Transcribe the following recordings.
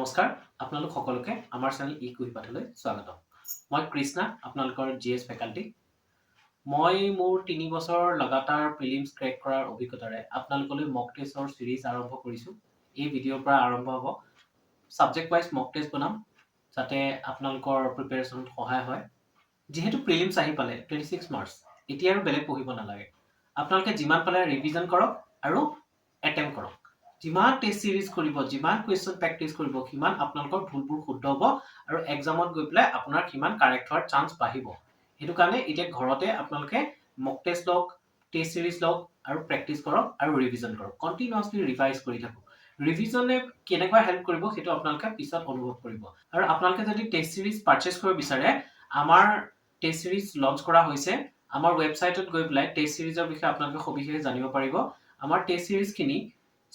নমস্কাৰ আপোনালোক সকলোকে আমাৰ চেনেল eKuhipathলৈ স্বাগতম মই কৃষ্ণা আপোনালোকৰ GS ফেকাল্টি মই মোৰ 3 বছৰ লাগাতাৰ প্ৰিলিমছ ক্ৰেক কৰাৰ অভিজ্ঞতাৰে আপোনালোকলৈ মক টেষ্টৰ সিৰিজ আৰম্ভ কৰিছো এই ভিডিঅ'ৰ পৰা আৰম্ভ হ'ব সাবজেক্ট ওয়াইজ মক টেষ্ট বনাম যাতে আপোনালোকৰ প্ৰিপাৰেচনত সহায় হয় যেহেতু প্ৰিলিমছ আহি পালে 26 মাৰ্চ এতিয়া আৰু বেলেগ পঢ়িব নালাগে আপোনালোকে যিমান পালে ৰিভিজন কৰক আৰু এটেম্প কৰক যিমান টেষ্ট সিৰিজ কৰিব যিমান কোৱেশ্চন প্ৰেক্টিস কৰিব কিমান আপোনালোকৰ ভুলবোৰ শুদ্ধ হ'ব আৰু এক্সামত গৈ পেলাই আপোনাৰ কিমান কাৰেক্ট হোৱাৰ চান্স বাঢ়িব হেতু কাৰণে এতিয়া ঘৰতে আপোনালোকে মক টেষ্ট লওক টেষ্ট সিৰিজ লওক আৰু প্ৰেক্টিস কৰক আৰু ৰিভিজন কৰক কন্টিনিউয়াছলি ৰিভাইজ কৰি থাকক ৰিভিজনে কেনেকৈ হেল্প কৰিব হেতু আপোনালোকে পিছত অনুভৱ কৰিব আৰু আপোনালোকে যদি টেষ্ট সিৰিজ পাৰচেজ কৰিব বিচাৰে আমাৰ টেষ্ট সিৰিজ লঞ্চ কৰা হৈছে আমাৰ ওয়েবসাইটত গৈ পেলাই টেষ্ট সিৰিজৰ বিষয়ে আপোনালোকে সবিশেষ জানিব পাৰিব আমাৰ টেষ্ট সিৰিজখিনি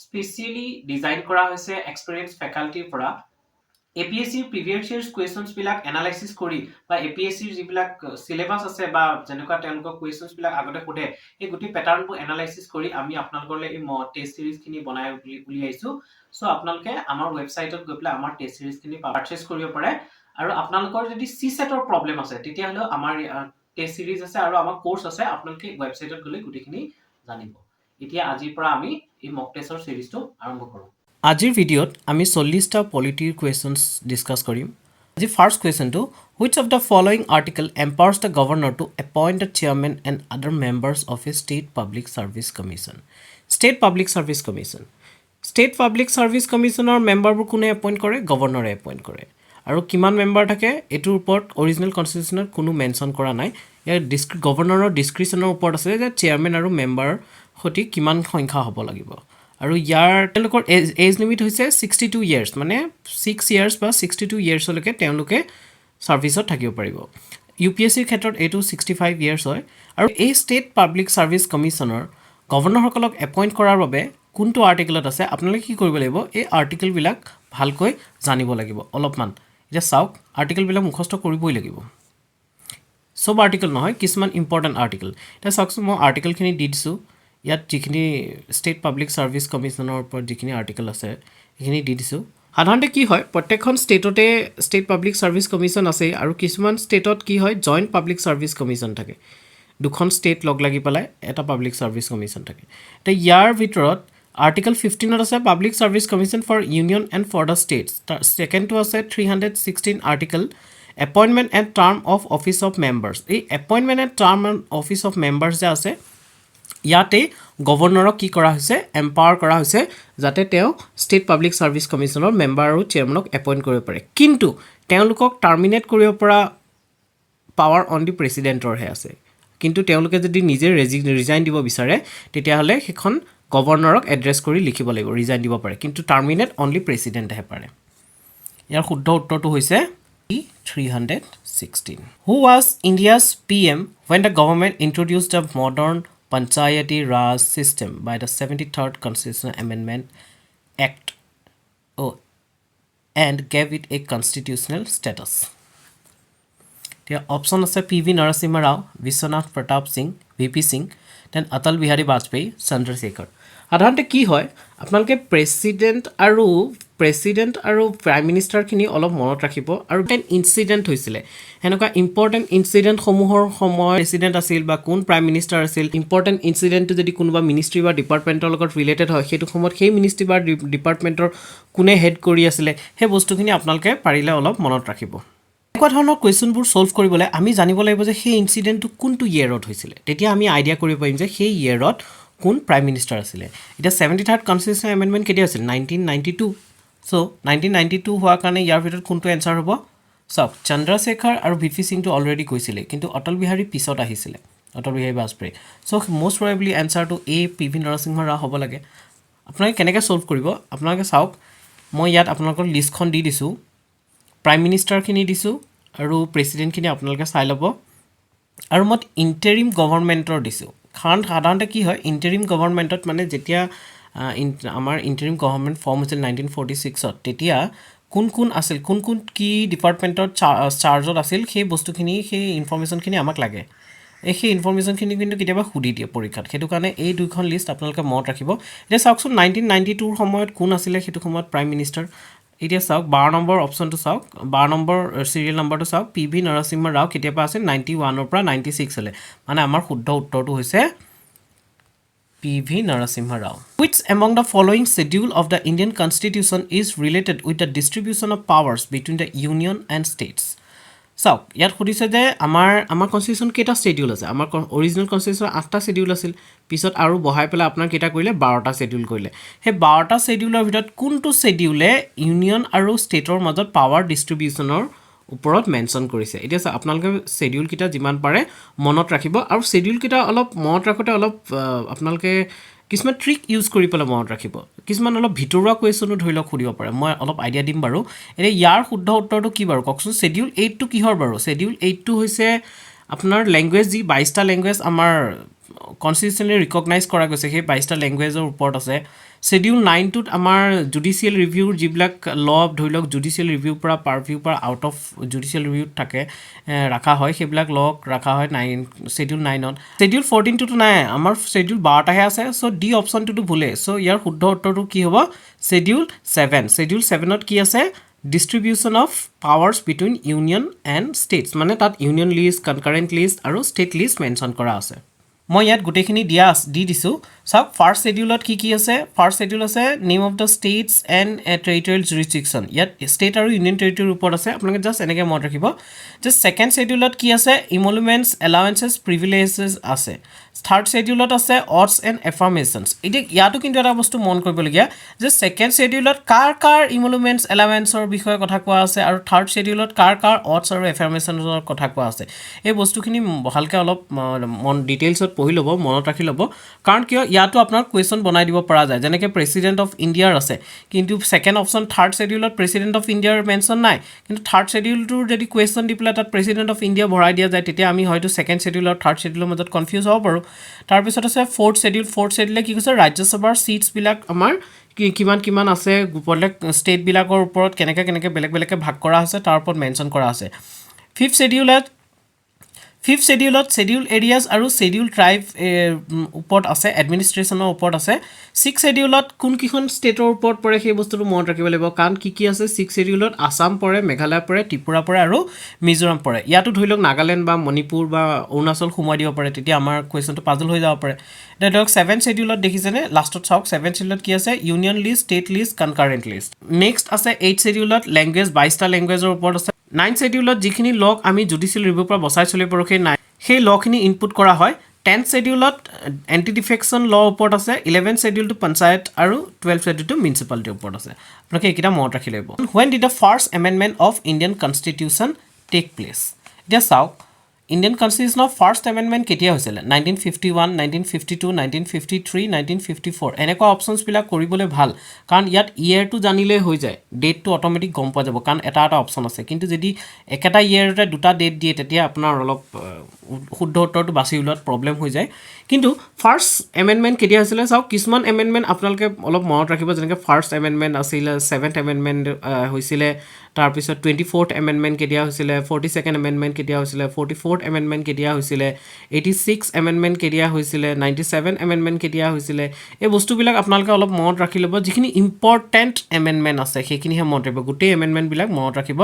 স্পেশালি ডিজাইন কৰা হৈছে এক্সপেৰিয়েন্স ফেকাল্টিৰ পৰা APSC প্ৰিভিয়াস ইয়াৰ্স কোৱেশ্চনছ বিলাক এনালাইসিস কৰি বা APSC যিবিলাক সিলেবাস আছে বা যেনেকুৱা তেওঁলোকৰ কোৱেশ্চনছ বিলাক আগতে খুদে এই গুটি প্যাটাৰ্নবোৰ এনালাইসিস কৰি আমি আপোনালোকলৈ এই টেষ্ট সিৰিজখিনি বনাই উলিয়াইছো সো আপোনালোকে আমাৰ ওয়েবসাইটত গৈ পেলাই আমাৰ টেষ্ট সিৰিজখিনি পাৰচেজ কৰিব পাৰে আৰু আপোনালোকৰ যদি সিসেটৰ প্ৰবলেম আছে তেতিয়া হলে আমাৰ টেষ্ট সিৰিজ আছে আৰু আমাৰ কোৰ্স আছে আপোনালোকে ওয়েবসাইটত গলে গুটিখিনি জানিব এতিয়া আজিৰ পৰা আমি এই মক টেষ্টৰ সিৰিজটো আৰম্ভ কৰো আজিৰ ভিডিঅ'ত আমি 40টা পলিটিৰ কোৱেশ্চনছ ডিসকাস কৰিম আজি first কোৱেশ্চনটো which of the following article empowers the governor to appoint the chairman and other members of a state public service commission state public service commissioner মেম্বাৰবোৰ কোনে এপইন্ট কৰে গভৰ্ণৰে এপইন্ট কৰে আৰু কিমান মেম্বাৰ থাকে এটোৰ ওপৰত অৰিজিনাল কনস্টিটিউশনত কোনো মেনশন কৰা নাই ইয়াৰ গভৰ্ণৰৰ ডিসক্ৰিপচনৰ ওপৰত আছে যে চেয়াৰম্যান আৰু মেম্বাৰ হতি কিমান সংখ্যা হ'ব লাগিব আৰু ইয়াৰ তেওঁলোকৰ এজ লিমিট হৈছে 62 ইয়াৰ্স মানে 6 ইয়াৰ্স বা 62 ইয়াৰ্স লৈকে তেওঁলোকে সাৰ্ভিসত থাকিব পাৰিব UPSC ক্ষেত্ৰত এটো 65 ইয়াৰ্স হয় আৰু এই ষ্টেট পাব্লিক সাৰ্ভিস কমিশনৰ গভৰ্ণৰসকলক এপইন্ট কৰাৰ বাবে কোনটো আৰ্টিকেলত আছে আপোনালোকে কি কৰিব লাগিব এই আৰ্টিকেল বিলাক ভালকৈ জানিব লাগিব অলপমান এটা চাওক আৰ্টিকেল বিলাক মুখস্থ কৰিবই লাগিব সব আৰ্টিকেল নহয় কিছুমান ইম্পৰ্টেন্ট আৰ্টিকেল এটা চাওকচোন মই আৰ্টিকেলখিনি দি দিছো ইয়াত যিখিনি ষ্টেট পাব্লিক সাৰ্ভিস কমিশনৰ ওপৰত যিখিনি আৰ্টিকেল আছে এইখিনি দি দিছো সাধাৰণতে কি হয় প্ৰত্যেকখন ষ্টেটতে ষ্টেট পাব্লিক সাৰ্ভিস কমিশন আছে আৰু কিছুমান ষ্টেটত কি হয় জয়েন্ট পাব্লিক সাৰ্ভিস কমিশন থাকে দুখন ষ্টেট লগ লাগি পেলাই এটা পাব্লিক সাৰ্ভিস কমিশন থাকে তে ইয়াৰ ভিতৰত আৰ্টিকেল 15 আছে public service commission for union and for the states second to আছে 316 article appointment and term of office of members এই appointment and term of office of members যে আছে ইয়াতে গভৰ্ণৰক কি কৰা হৈছে এম্পাৱাৰ কৰা হৈছে যাতে তেওঁ ষ্টেট পাব্লিক সাৰ্ভিস কমিশনৰ মেম্বাৰ আৰু চেয়াৰম্যানক এপইন্ট কৰিব পাৰে কিন্তু তেওঁলোকক টাৰ্মিনেট কৰিব পৰা পাৱাৰ অনলি প্ৰেসিডেন্টৰ হে আছে কিন্তু তেওঁলোকে যদি নিজে ৰিজাইন দিব বিচাৰে তেতিয়া হলে হেখন গভৰ্ণৰক এড্ৰেছ কৰি লিখিব লাগিব ৰিজাইন দিব পাৰে কিন্তু টাৰ্মিনেট অনলি প্ৰেসিডেন্টে পাৰে ইয়াৰ শুদ্ধ উত্তৰটো হৈছে 316 Who was India's PM when the government introduced the modern Panchayati Raj system by the 73rd Constitutional Amendment Act and gave it a constitutional status? The option is P.V. Narasimha Rao, Vishwanath Pratap Singh, V.P. Singh, then Atal Bihari Vajpayee, Chandrasekhar. সাধাৰণতে কি হয় আপোনালোকে president আৰু prime minister খিনি অলপ মনত ৰাখিব আৰু এন ইনসিডেন্ট হৈছিল হেনকা ইম্পৰ্টেন্ট ইনসিডেন্ট সমূহৰ সময় প্ৰেসিডেন্ট আছিল বা কোন প্ৰাইম মিনিষ্টাৰ আছিল ইম্পৰ্টেন্ট ইনসিডেন্ট যদি কোনোবা মিনিষ্ট্ৰি বা ডিপাৰ্টমেন্টৰ লগত ৰিলেটেড হয় হেতু সময়ত সেই মিনিষ্ট্ৰি বা ডিপাৰ্টমেন্টৰ কোনে হেড কৰি আছিল সেই বস্তুখিনি আপোনালোকে পাৰিলে অলপ মনত ৰাখিব এনেকুৱা ধৰণৰ কোৱেশ্চনবোৰ সলভ কৰিবলৈ আমি জানিব লাগিব যে সেই ইনসিডেন্টটো কোনটো ইয়াৰত হৈছিল তেতিয়া আমি আইডিয়া কৰিব পাৰিম যে সেই ইয়াৰত কোন প্ৰাইম মিনিষ্টাৰ আছিল এটা 73rd কনস্টিটিউশনাল এমেন্ডমেন্ট কেতিয়া আছিল 1992 সো 1992 হোৱাৰ কাৰণে ইয়াৰ ভিতৰত কোনটো এনসাৰ হ'ব সব চন্দ্ৰশেখৰ আৰু ভিপি সিং তো অলৰেডি কৈছিলে কিন্তু অটল বিহাৰী পিছত আহিছিলে অটল বিহাৰী বাজপেয়ী সো মোস্ট প্ৰবাবলি এনসাৰটো এ পিভি নৰসিংহ ৰাও হ'ব লাগে আপোনালোকে কেনেকৈ সলভ কৰিব আপোনালোকে চাওক মই ইয়াত আপোনালোকৰ লিষ্টখন দি দিছো প্ৰাইম মিনিষ্টাৰ খিনি দিছো আৰু প্ৰেসিডেন্ট খিনি আপোনালোকে চাই ল'ব আৰু মই ইন্টাৰিম গভৰ্ণমেন্টৰ দিছো খান সাধাৰণতে কি হয় ইন্টাৰিম গভৰ্ণমেন্টত মানে যেতিয়া আমাৰ ইন্টাৰিম গভৰ্ণমেন্ট ফৰ্ম হৈছিল 1946ত তেতিয়া কোন আছিল কোন কি ডিপাৰ্টমেন্টৰ চাৰ্জত আছিল সেই বস্তুখিনি সেই ইনফৰমেশনখিনি আমাক লাগে এই ইনফৰমেশনখিনি কিন্তু কেতিয়াবা খুদি দিয়ে পৰীক্ষাত হেতু কাৰণে এই দুইখন লিষ্ট আপোনালোকে মনত ৰাখিব এতিয়া চাওকচোন 1992 সময়ত কোন আছিল হেতু সময়ত প্ৰাইম মিনিষ্টাৰ এতিয়া চাওক 12 নম্বৰ অপশ্যনটো চাওক 12 নম্বৰ সিৰিয়েল নম্বৰটো চাওক PV নৰসিংহ ৰাও কেতিয়াবা আছে 91 ৰ পৰা 96 হলে মানে আমাৰ শুদ্ধ উত্তৰটো হৈছে PV Narasimha Rao. Which among the following schedule of the Indian Constitution is related with the distribution of powers between the Union and states? চাওক ইয়াত সুধিছে যে আমাৰ কনষ্টিটিউশ্যন কেইটা শেডিউল আছে আমাৰ অৰিজিনেল কনষ্টিটিউশ্যন 8টা শেডিউল আছিল পিছত আৰু বহাই পেলাই আপোনাৰ কেইটা কৰিলে 12টা শেডিউল কৰিলে সেই 12টা শেডিউলৰ ভিতৰত কোনটো শেডিউলে ইউনিয়ন আৰু ষ্টেটৰ মাজত পাৱাৰ ডিষ্ট্ৰিবিউশ্যনৰ ওপৰত মেনশ্যন কৰিছে এতিয়া আপোনালোকে শেডিউল কেইটা যিমান পাৰে মনত ৰাখিব আৰু শেডিউল কেইটা অলপ মনত ৰাখোতে অলপ আপোনালোকে কিছুমান ট্ৰিক ইউজ কৰি পেলাই মনত ৰাখিব কিছুমান অলপ ভিতৰুৱা কুৱেশ্যনো ধৰি লওক সুধিব পাৰে মই অলপ আইডিয়া দিম বাৰু এতিয়া ইয়াৰ শুদ্ধ উত্তৰটো কি বাৰু কওকচোন শেডিউল 8 টো কিহৰ বাৰু শেডিউল 8 টো হৈছে আপোনাৰ লেংগুৱেজ যি 22টা লেংগুৱেজ আমাৰ কনষ্টিটিউশ্যনেলি ৰিকগনাইজ কৰা গৈছে সেই 22টা লেংগুৱেজৰ ওপৰত আছে শেডিউল 9 টোত আমাৰ জুডিচিয়েল ৰিভিউৰ যিবিলাক ল ধৰি লওক জুডিচিয়েল ৰিভিউৰ পৰা পাৰভিউৰ পৰা আউট অফ জুডিচিয়েল ৰিভিউত থাকে ৰাখা হয় সেইবিলাক ল ৰাখা হয় 9 শেডিউল 9ত শেডিউল 14 টোতো নাই আমাৰ শেডিউল 12টাহে আছে সো ডি অপশ্যনটোতো ভুলে সো ইয়াৰ শুদ্ধ উত্তৰটো কি হ'ব শেডিউল 7 শেডিউল 7ত কি আছে distribution of powers between union and states মানে তাত ইউনিয়ন লিষ্ট কনকাৰেন্ট লিষ্ট আৰু ষ্টেট লিষ্ট মেনশ্যন কৰা আছে মই ইয়াত গোটেইখিনি দি দিছোঁ চাওক ফাৰ্ষ্ট শেডিউলত কি আছে ফাৰ্ষ্ট শেডিউল আছে name of the states and territorial jurisdiction ইয়াত ষ্টেট আৰু ইউনিয়ন টেৰিটৰিৰ ওপৰত আছে আপোনালোকে জাষ্ট এনেকৈ মনত ৰাখিব যে ছেকেণ্ড শেডিউলত কি আছে ইমলুমেণ্টছ এলাৱেঞ্চেছ প্ৰিভিলেজেছ আছে থাৰ্ড শেডিউলত আছে অডছ এণ্ড এফাৰ্মেশ্যনছ এতিয়া ইয়াতো কিন্তু এটা বস্তু মন কৰিবলগীয়া যে ছেকেণ্ড শেডিউলত কাৰ ইমলুমেণ্টছ এলাৱেঞ্চৰ বিষয়ে কথা কোৱা আছে আৰু থাৰ্ড শেডিউলত কাৰ অডছ আৰু এফাৰ্মেশ্যনৰ কথা কোৱা আছে এই বস্তুখিনি ভালকৈ অলপ ডিটেইলছত পঢ়ি ল'ব মনত ৰাখি ল'ব কাৰণ কিয় ইয়াতো আপোনাৰ কুৱেশ্যন বনাই দিব পৰা যায় যেনেকৈ প্ৰেচিডেণ্ট অফ ইণ্ডিয়াৰ আছে কিন্তু ছেকেণ্ড অপশ্যন থাৰ্ড শেডিউলত প্ৰেচিডেণ্ট অফ ইণ্ডিয়াৰ মেনশ্যন নাই কিন্তু থাৰ্ড শেডিউলটোৰ যদি কুৱেশ্যন দি পেলাই তাত প্ৰেচিডেণ্ট অফ ইণ্ডিয়া ভৰাই দিয়া যায় তেতিয়া আমি হয়তো ছেকেণ্ড শেডিউল আৰু থাৰ্ড শেডিউলৰ মাজত কনফিউজ হ'ব পাৰোঁ তাৰপিছত আছে ফ'ৰ্থ শেডিউলে কি কৈছে ৰাজ্যসভাৰ ছিটছবিলাক আমাৰ কিমান আছে বেলেগ ষ্টেটবিলাকৰ ওপৰত কেনেকৈ বেলেগকৈ ভাগ কৰা হৈছে তাৰ ওপৰত মেনশ্যন কৰা আছে ফিফথ শেডিউলত শেডিউল এৰিয়াজ আৰু শেডিউল ট্ৰাইব ওপৰত আছে এডমিনিষ্ট্ৰেশ্যনৰ ওপৰত আছে ছিক্স শেডিউলত কোনকেইখন ষ্টেটৰ ওপৰত পৰে সেই বস্তুটো মনত ৰাখিব লাগিব কাৰণ কি আছে ছিক্স শেডিউলত আছাম পৰে মেঘালয় পৰে ত্ৰিপুৰা পৰে আৰু মিজোৰাম পৰে ইয়াতো ধৰি লওক নাগালেণ্ড বা মণিপুৰ বা অৰুণাচল সোমাই দিব পাৰে তেতিয়া আমাৰ কুৱেশ্যনটো পাজল হৈ যাব পাৰে এতিয়া ধৰক ছেভেন শেডিউলত দেখিছেনে লাষ্টত চাওক ছেভেন শেডিউলত কি আছে union list state list concurrent list next আছে এইট শেডিউলত লেংগুৱেজ 22টা লেংগুৱেজৰ ওপৰত আছে নাইন শেডিউলত যিখিনি লক আমি জুডিচিয়েল ৰিভিউৰ পৰা বচাই চলিব পাৰোঁ সেই লখিনি ইনপুট কৰা হয় 10th শেডিউলত এণ্টি ডিফেকশ্যন ল ওপৰত আছে 11th শেডিউলটো পঞ্চায়ত আৰু 12th শেডিউলটো মিউনিচিপালিটিৰ ওপৰত আছে আপোনালোকে এইকেইটা মনত ৰাখি লাগিব when did the first amendment of Indian Constitution take place এতিয়া চাওক ইণ্ডিয়ান কনষ্টিটিউশ্যনৰ ফাৰ্ষ্ট এমেণ্ডমেণ্ট কেতিয়া হৈছিলে 1951 1952 1953 1954 এনেকুৱা অপশ্যনছবিলাক কৰিবলৈ ভাল কাৰণ ইয়াত ইয়েৰটো জানিলেই হৈ যায় ডেটটো অট'মেটিক গম পোৱা যাব কাৰণ এটা অপশ্যন আছে কিন্তু যদি একেটা ইয়েৰতে দুটা ডেট দিয়ে তেতিয়া আপোনাৰ অলপ শুদ্ধ উত্তৰটো বাছি ওলোৱাত প্ৰব্লেম হৈ যায় কিন্তু ফাৰ্ষ্ট এমেণ্ডমেণ্ট কেতিয়া হৈছিলে চাওক কিছুমান এমেণ্ডমেণ্ট আপোনালোকে অলপ মনত ৰাখিব যেনেকৈ ফাৰ্ষ্ট এমেণ্ডমেণ্ট আছিলে ছেভেন্থ এমেণ্ডমেণ্ট হৈছিলে তাৰপিছত 24th এমেণ্ডমেণ্ট কেতিয়া হৈছিলে 42nd এমেণ্ডমেণ্ট কেতিয়া হৈছিলে 44th এমেণ্ডমেণ্ট কেতিয়া হৈছিলে 86th এমেণ্ডমেণ্ট কেতিয়া হৈছিলে 97th এমেণ্ডমেণ্ট কেতিয়া হৈছিলে এই বস্তুবিলাক আপোনালোকে অলপ মনত ৰাখি ল'ব যিখিনি ইম্পৰ্টেণ্ট এমেণ্ডমেণ্ট আছে সেইখিনিহে মনত ৰাখিব গোটেই এমেণ্ডমেণ্টবিলাক মনত ৰাখিব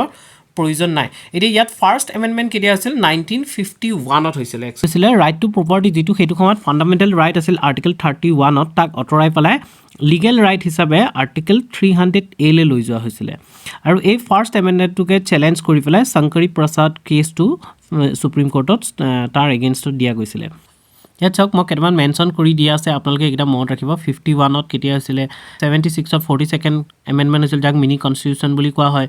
প্ৰয়োজন নাই এতিয়া ইয়াত ফাৰ্ষ্ট এমেণ্ডমেণ্ট কেতিয়া হৈছিল 1951ত হৈছিলে ৰাইট টু প্ৰপাৰ্টি যিটো সেইটো সময়ত ফাণ্ডামেণ্টেল ৰাইট আছিল আৰ্টিকেল 31ত তাক আঁতৰাই পেলাই লিগেল ৰাইট হিচাপে আৰ্টিকেল 300A লৈ যোৱা হৈছিলে আৰু এই ফাৰ্ষ্ট এমেণ্ডমেণ্টটোকে চেলেঞ্জ কৰি পেলাই শংকৰী প্ৰসাদ কেছটো সুপ্ৰিম কোৰ্টত তাৰ এগেইনষ্টত দিয়া গৈছিলে ইয়াত চাওক মই কেইটামান মেনশ্যন কৰি দিয়া আছে আপোনালোকে এইকেইটা মনত ৰাখিব 51ত কেতিয়া হৈছিলে 76ত 42nd এমেণ্ডমেণ্ট হৈছিল যাক মিনি কনষ্টিটিউশ্যন বুলি কোৱা হয়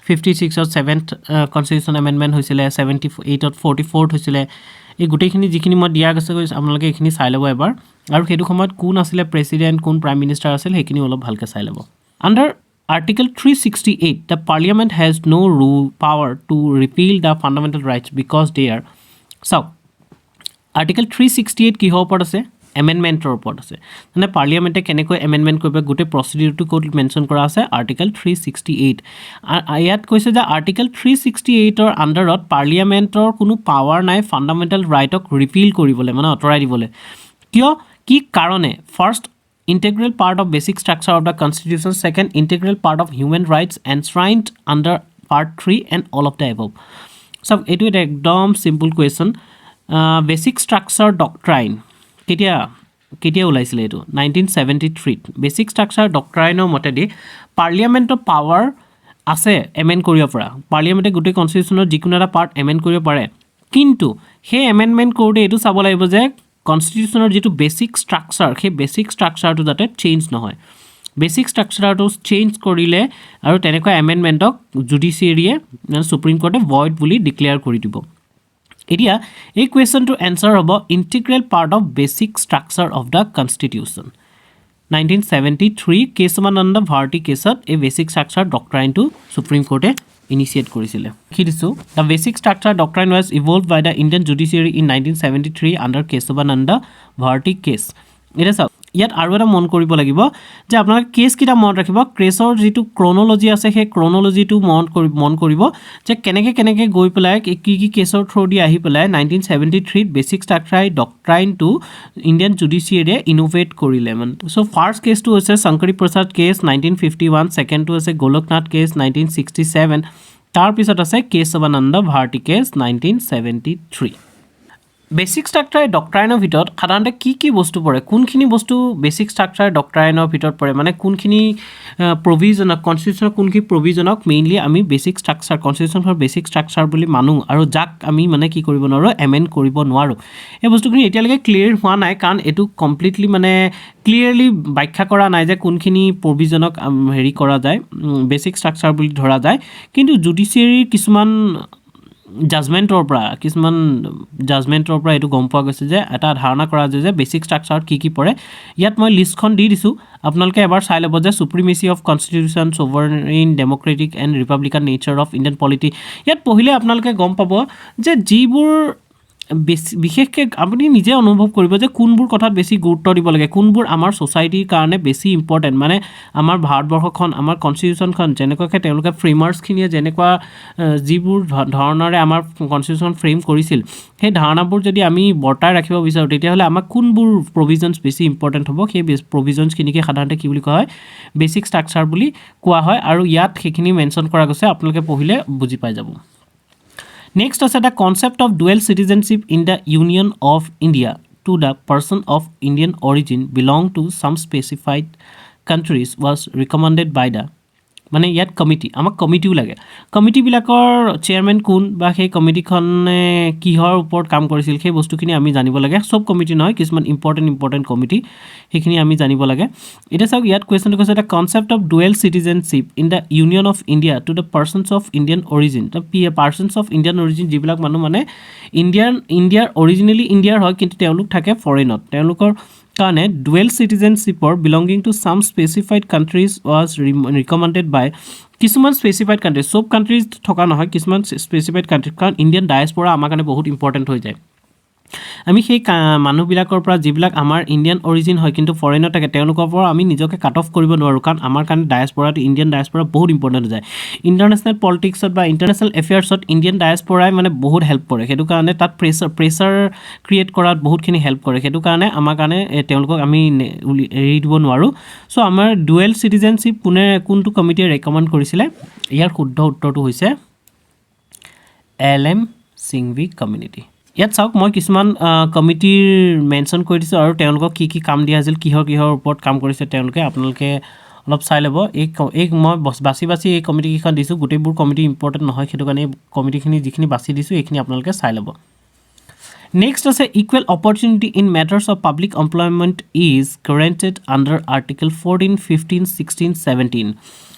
56ত 7th কনষ্টিটিউশ্যন এমেণ্ডমেণ্ট হৈছিলে 78ত 44th হৈছিলে এই গোটেইখিনি যিখিনি মই দিয়া গৈছে আপোনালোকে এইখিনি চাই ল'ব এবাৰ আৰু সেইটো সময়ত কোন আছিলে প্ৰেচিডেণ্ট কোন প্ৰাইম মিনিষ্টাৰ আছিল সেইখিনি অলপ ভালকৈ চাই ল'ব under Article 368, the Parliament has no power to repeal the fundamental rights because they are. So, Article 368 কি হ'ব ওপৰত আছে এমেণ্ডমেণ্টৰ ওপৰত আছে মানে পাৰ্লিয়ামেণ্টে কেনেকৈ এমেণ্ডমেণ্ট কৰিব গোটেই প্ৰচিডিউৰটো ক'ত মেনশ্যন কৰা আছে আৰ্টিকেল 368 ইয়াত কৈছে যে আৰ্টিকেল 368ৰ আণ্ডাৰত পাৰ্লিয়ামেণ্টৰ কোনো পাৱাৰ নাই ফাণ্ডামেণ্টেল ৰাইটক ৰিপিল কৰিবলৈ মানে আঁতৰাই দিবলৈ কিয় কি কাৰণে first integral part of basic structure of the constitution. Second, integral part of human rights enshrined under part 3 and all of the above. So it is ekdom simple question. Basic structure doctrine কেতিয়া ওলাইছিলে এইটো 1973 basic structure ডক্ট্ৰাইনৰ মতেদি পাৰ্লিয়ামেণ্টৰ power আছে amend কৰিব পৰা পাৰ্লিয়ামেণ্টে গোটেই কনষ্টিটিউশ্যনৰ যিকোনো এটা পাৰ্ট এমেণ্ড কৰিব পাৰে কিন্তু সেই এমেণ্ডমেণ্ট কৰোঁতে এইটো চাব লাগিব যে কনষ্টিটিউশ্যনৰ যিটো বেসিক স্ট্ৰাকচাৰ সেই বেসিক স্ট্ৰাকচাৰটো যাতে চেঞ্জ নহয় বেসিক স্ট্ৰাকচাৰটো চেঞ্জ কৰিলে আৰু তেনেকুৱা এমেণ্ডমেণ্টক জুডিচিয়াৰীয়ে মানে সুপ্ৰিম কোৰ্টে ভইড বুলি ডিক্লেয়াৰ কৰি দিব এতিয়া এই কুৱেশ্যনটো এনসাৰ হ'ব integral part of basic structure of the constitution 1973 Kesavananda Bharati কেছত এই বেসিক স্ট্ৰাকচাৰ ডক্ট্ৰাইনটো সুপ্ৰিম কোৰ্টে ইনিচিয়েট কৰিছিলে কি দিছো the basic structure doctrine was evolved by the Indian judiciary in 1973 under Kesavananda Bharati case এটা চাওক ইয়াত আৰু এটা মন কৰিব লাগিব যে আপোনালোকে কেছ কিটা মন ৰাখিব কেছৰ যিটো ক্ৰনলজি আছে সেই ক্ৰনলজিটো মন কৰিব যে কেনেকে গৈ পেলাই কি কেছৰ থ্ৰু দি আহি পেলাই 1973 বেসিক স্ট্ৰাকচাৰ ডক্ট্ৰাইনটো ইণ্ডিয়ান জুডিচিয়াৰীয়ে ইনোভেট কৰিলে মানে সো ফাৰ্ষ্ট কেছটো হৈছে শংকৰী প্ৰসাদ কেছ 1951 সেকেন্ডটো আছে গোলকনাথ কেছ 1967 তাৰ পিছত আছে Kesavananda Bharati case 1973 basic structure ডক্ট্ৰাইনৰ ভিতৰত সাধাৰণতে কি বস্তু পৰে কোনখিনি বস্তু বেসিক স্ট্ৰাকচাৰ ডক্ট্ৰাইনৰ ভিতৰত পৰে মানে কোনখিনি প্ৰভিজনক কনষ্টিটিউশ্যনৰ কোনখিনি প্ৰভিজনক মেইনলি আমি basic structure constitution for basic structure বুলি মানো আৰু যাক আমি মানে কি কৰিব নোৱাৰো এমেণ্ড কৰিব নোৱাৰো এই বস্তুখিনি এতিয়ালৈকে ক্লিয়াৰ হোৱা নাই কাৰণ এটো কমপ্লিটলি মানে ক্লিয়াৰলি ব্যাখ্যা কৰা নাই যে কোনখিনি প্ৰভিজনক হেৰি কৰা যায় বেসিক স্ট্ৰাকচাৰ বুলি ধৰা যায় কিন্তু জুডিচিয়াৰীৰ কিছুমান জাজমেণ্টৰ পৰা এটো গম পোৱা গৈছে যে এটা ধাৰণা কৰা যায় যে বেসিক স্ট্ৰাকচাৰত কি পৰে ইয়াত মই লিষ্টখন দি দিছো আপোনালোকে এবাৰ চাই ল'ব যে supremacy of constitution sovereign democratic and republican nature of Indian polity ইয়াত পঢ়িলে আপোনালোকে গম পাব যে যিবোৰ বিশেষকৈ আপুনি নিজে অনুভৱ কৰিব যে কোনবোৰ কথাত বেছি গুৰুত্ব দিব লাগে কোনবোৰ আমাৰ সোসাইটিৰ কাৰণে বেছি ইম্পৰ্টেন্ট মানে আমাৰ ভাৰতবৰ্ষখন আমাৰ কনষ্টিটিউশ্যনখন যেনেকৈ তেওঁলোকে ফ্ৰেমাৰ্ছখিনিয়ে যেনেকুৱা যিবোৰ ধৰণৰে আমাৰ কনষ্টিটিউশ্যন ফ্ৰেম কৰিছিল সেই ধাৰণাবোৰ যদি আমি বৰ্তাই ৰাখিব বিচাৰো তেতিয়াহ'লে আমাক কোনবোৰ প্ৰভিজনছ বেছি ইম্পৰ্টেন্ট হ'ব সেই প্ৰভিজনছখিনিকে সাধাৰণতে কি বুলি কোৱা হয় বেসিক স্ট্ৰাকচাৰ বুলি কোৱা হয় আৰু ইয়াত সেইখিনি মেনশ্যন কৰা গৈছে আপোনালোকে পঢ়িলে বুজি পাই যাব Next is the concept of dual citizenship in the Union of India to the person of Indian origin belong to some specified countries was recommended by the মানে ইয়াত কমিটি আমাক কমিটিও লাগে কমিটিবিলাকৰ চেয়াৰম্যান কোন বা সেই কমিটিখনে কিহৰ ওপৰত কাম কৰিছিল সেই বস্তুখিনি আমি জানিব লাগে সব কমিটি নহয় কিছুমান ইম্পৰ্টেন্ট কমিটি সেইখিনি আমি জানিব লাগে এটা চাওক ইয়াত কোৱেশ্যনটো কৈছে the concept of dual citizenship in the Union of India to the persons of Indian origin the persons of Indian origin যিবিলাক মানুহ মানে ইণ্ডিয়াৰ অৰিজিনেলি ইণ্ডিয়াৰ হয় কিন্তু তেওঁলোক থাকে ফৰেনত তেওঁলোকৰ কাৰণে dual citizenshipৰ belonging to some specified countries was recommended by কিছুমান স্পেসিফাইড কান্ট্ৰি সব কান্ট্ৰিজ থকা নহয় কিছুমান স্পেসিফাইড কান্ট্ৰি কাৰণ ইণ্ডিয়ান ডায়াসপৰা আমাৰ কাৰণে বহুত ইম্পৰ্টেন্ট হৈ যায় আমি সেই মানুহবিলাকৰ পৰা যিবিলাক আমাৰ ইণ্ডিয়ান অৰিজিন হয় কিন্তু ফৰেনত থাকে তেওঁলোকৰ পৰা আমি নিজকে কাট অফ কৰিব নোৱাৰো কাৰণ আমাৰ কাৰণে ডায়াসপৰাটো ইণ্ডিয়ান ডায়াসপৰা বহুত ইম্পৰ্টেন্ট হৈ যায় ইণ্টাৰনেশ্যনেল পলিটিক্সত বা ইণ্টাৰনেশ্যনেল এফেয়াৰ্ছত ইণ্ডিয়ান ডায়াসপৰাই মানে বহুত হেল্প কৰে সেইটো কাৰণে তাত প্ৰেছাৰ ক্ৰিয়েট কৰাত বহুতখিনি হেল্প কৰে সেইটো কাৰণে আমাৰ কাৰণে তেওঁলোকক আমি এৰি দিব নোৱাৰো সো আমাৰ ডুৱেল সিটিজেনশ্বিপ কোনটো কমিটিয়ে ৰেকমেণ্ড কৰিছিলে ইয়াৰ শুদ্ধ উত্তৰটো হৈছে LM সিংভি কমিউনিটি ইয়াত চাওক মই কিছুমান কমিটিৰ মেনশ্যন কৰি দিছোঁ আৰু তেওঁলোকক কি কাম দিয়া আছিল কিহৰ ওপৰত কাম কৰিছে তেওঁলোকে আপোনালোকে অলপ চাই ল'ব এই মই বাছি এই কমিটিকেইখন দিছোঁ গোটেইবোৰ কমিটি ইম্পৰ্টেণ্ট নহয় সেইটো কাৰণে কমিটিখিনি যিখিনি বাছি দিছোঁ এইখিনি আপোনালোকে চাই ল'ব নেক্সট আছে equal opportunity in matters of public employment is granted under article 14, 15, 16, 17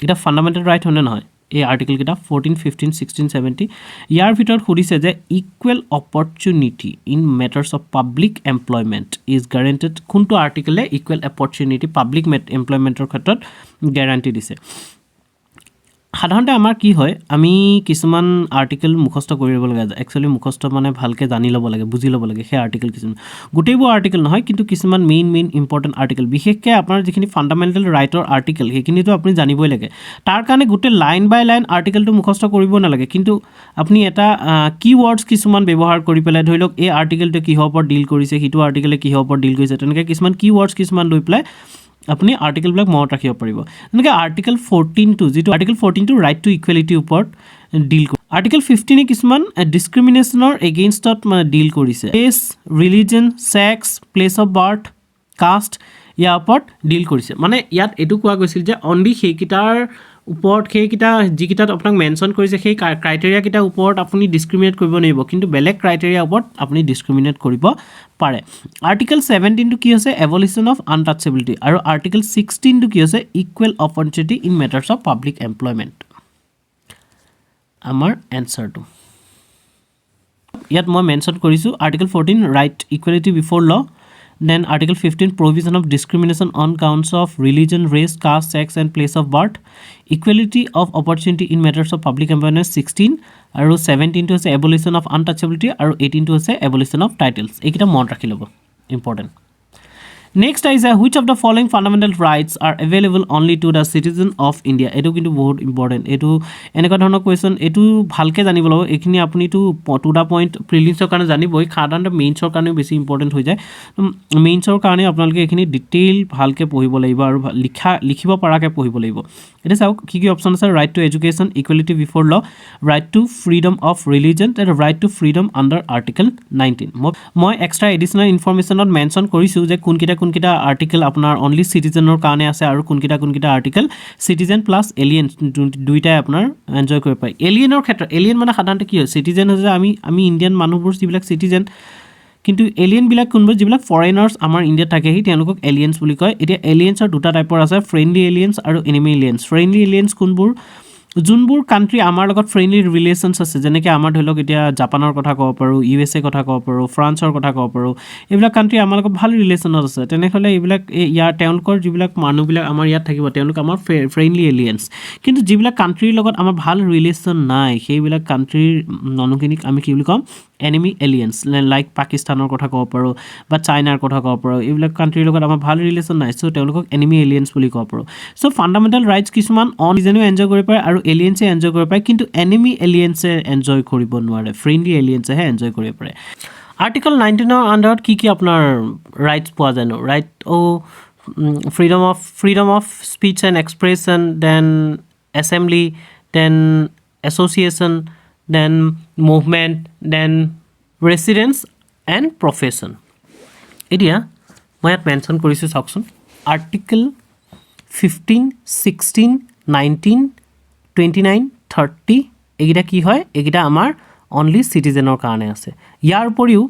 এটা ফাণ্ডামেণ্টেল ৰাইট হয়নে নহয় এই আৰ্টিকল কেইটা 14, 15, 16, 17 ইয়াৰ ভিতৰত সুধিছে যে equal opportunity in matters of public employment is guaranteed কোনটো আৰ্টিকলে ইকুৱেল অপৰচুনিটি পাব্লিক এমপ্লয়মেণ্টৰ ক্ষেত্ৰত গ্যাৰাণ্টি দিছে সাধাৰণতে আমাৰ কি হয় আমি কিছুমান আৰ্টিকল মুখস্থ কৰিব লগা যায় একচুয়ালি মুখস্থ মানে ভালকে জানি ল'ব লাগে বুজি ল'ব লাগে সেই আৰ্টিকল কিছুমান গোটেইবোৰ আৰ্টিকল নহয় কিন্তু কিছুমান মেইন ইম্পৰ্টেন্ট আৰ্টিকল বিশেষকৈ আপোনাৰ যিখিনি ফাণ্ডামেণ্টেল ৰাইটৰ আৰ্টিকল সেইখিনিতো আপুনি জানিবই লাগে তাৰ কাৰণে গোটেই লাইন বাই লাইন আৰ্টিকলটো মুখস্থ কৰিব নালাগে কিন্তু আপুনি এটা কিৱৰ্ডছ কিছুমান ব্যৱহাৰ কৰি পেলাই ধৰি লওক এই আৰ্টিকলটো কিহৰ ওপৰত ডিল কৰিছে হিটো আৰ্টিকলে কিহৰ ওপৰত ডিল কৰিছে তেনেকৈ কিছুমান কিৱৰ্ডছ কিছুমান লৈ পেলাই আপুনি আৰ্টিকেলবিলাক মনত ৰাখিব পাৰিব যেনেকৈ আৰ্টিকেল 14 যিটো আৰ্টিকেল 14 ৰাইট টু ইকুৱেলিটিৰ ওপৰত ডিল কৰে আৰ্টিকেল 15 কিছুমান ডিছক্ৰিমিনেশ্যনৰ এগেইনষ্টত মানে ডিল কৰিছে race religion sex place of birth caste ইয়াৰ ওপৰত ডিল কৰিছে মানে ইয়াত এইটো কোৱা গৈছিল যে অনলি সেইকেইটাৰ ওপৰত সেইকেইটা যিকেইটাত আপোনাক মেনশ্যন কৰিছে সেই ক্ৰাইটেৰিয়াকেইটাৰ ওপৰত আপুনি ডিছক্ৰিমিনেট কৰিব নোৱাৰিব কিন্তু বেলেগ ক্ৰাইটেৰিয়াৰ ওপৰত আপুনি ডিছক্ৰিমিনেট কৰিব পাৰে আৰ্টিকেল 17টো কি হৈছে এভলিউশ্যন অফ আনটাচেবিলিটি আৰু আৰ্টিকেল 16টো কি হৈছে equal opportunity in matters of public employment আমাৰ এনচাৰটো ইয়াত মই মেনশ্যন কৰিছোঁ আৰ্টিকেল 14 ৰাইট ইকুৱেলিটি বিফৰ ল Then Article 15 provision of discrimination on grounds of religion, race, caste, sex and place of birth. Equality of opportunity in matters of public employment 16 আৰু 17 to আছে abolition of untouchability আৰু 18 to আছে abolition of titles. এইকেইটা মনত ৰাখি ল'ব important. Next is which of the following fundamental rights are available only to the citizen of India? এটো কিন্তু বহুত ইম্পৰ্টেণ্ট এইটো এনেকুৱা ধৰণৰ কুৱেশ্যন এইটো ভালকৈ জানিব লাগিব এইখিনি আপুনিতো টু দা পইণ্ট প্ৰিলিমছৰ কাৰণে জানিবই সাধাৰণতে মেইনছৰ কাৰণেও বেছি ইম্পৰ্টেণ্ট হৈ যায় মেইনছৰ কাৰণে আপোনালোকে এইখিনি ডিটেইল ভালকৈ পঢ়িব লাগিব আৰু লিখিব পৰাকৈ পঢ়িব লাগিব এতিয়া চাওক কি কি অপশ্যন আছে right to education equality before law right to freedom of religion and right to freedom under article 19 মই এক্সট্ৰা এডিশ্যনেল ইনফৰমেশ্যনত মেনশ্যন কৰিছোঁ যে কোনকেইটা আৰ্টিকেল আপোনাৰ অনলি চিটিজেনৰ কাৰণে আছে আৰু কোনকেইটা আৰ্টিকেল চিটিজেন প্লাছ এলিয়েন দুইটাই আপোনাৰ এনজয় কৰিব পাৰি এলিয়েনৰ ক্ষেত্ৰত এলিয়েন মানে সাধাৰণতে কি হয় চিটিজেন হৈছে আমি ইণ্ডিয়ান মানুহবোৰ যিবিলাক চিটিজেন কিন্তু এলিয়েনবিলাক কোনবোৰ যিবিলাক ফৰেইনাৰ্ছ আমাৰ ইণ্ডিয়াত থাকেহি তেওঁলোকক এলিয়েন্স বুলি কয় এতিয়া এলিয়েন্সৰ দুটা টাইপৰ আছে ফ্ৰেণ্ডলি এলিয়েন্স আৰু এনিমি এলিয়েন্স ফ্ৰেণ্ডলি এলিয়েন্স কোনবোৰ যোনবোৰ কাণ্ট্ৰি আমাৰ লগত ফ্ৰেণ্ডলি ৰিলেশ্যনছ আছে যেনেকৈ আমাৰ ধৰি লওক এতিয়া জাপানৰ কথা ক'ব পাৰোঁ USA কথা ক'ব পাৰোঁ ফ্ৰান্সৰ কথা ক'ব পাৰোঁ এইবিলাক কাণ্ট্ৰি আমাৰ লগত ভাল ৰিলেশ্যনত আছে তেনেহ'লে এইবিলাক ইয়াৰ তেওঁলোকৰ যিবিলাক মানুহবিলাক আমাৰ ইয়াত থাকিব তেওঁলোক আমাৰ ফ্ৰেণ্ডলি এলিয়েন্স কিন্তু যিবিলাক কাণ্ট্ৰিৰ লগত আমাৰ ভাল ৰিলেশ্যন নাই সেইবিলাক কাণ্ট্ৰিৰ মানুহখিনিক আমি কি বুলি ক'ম এনিমি এলিয়েন্স লাইক পাকিস্তানৰ কথা ক'ব পাৰোঁ বা চাইনাৰ কথা ক'ব পাৰোঁ এইবিলাক কাণ্ট্ৰিৰ লগত আমাৰ ভাল ৰিলেশ্যন নাই চ' তেওঁলোকক এনিমি এলিয়েন্স বুলি ক'ব পাৰোঁ চ' ফাণ্ডামেণ্টেল ৰাইটছ কিছুমান অন ৰিজনেও এনজয় কৰিব পাৰে আৰু এলিয়েন্সে এনজয় কৰিব পাৰে কিন্তু এনিমি এলিয়েন্সে এনজয় কৰিব নোৱাৰে ফ্ৰেণ্ডলি এলিয়েন্সেহে এনজয় কৰিব পাৰে আৰ্টিকল 19ৰ আণ্ডাৰত কি আপোনাৰ ৰাইটছ পোৱা যায় ন right freedom of speech and expression then assembly then association then movement then residence and profession এতিয়া মই ইয়াত মেনশ্যন কৰিছোঁ চাওকচোন আৰ্টিকেল 15 16 19 29 30 এইকেইটা কি হয় এইকেইটা আমাৰ অনলি চিটিজেনৰ কাৰণে আছে ইয়াৰ উপৰিও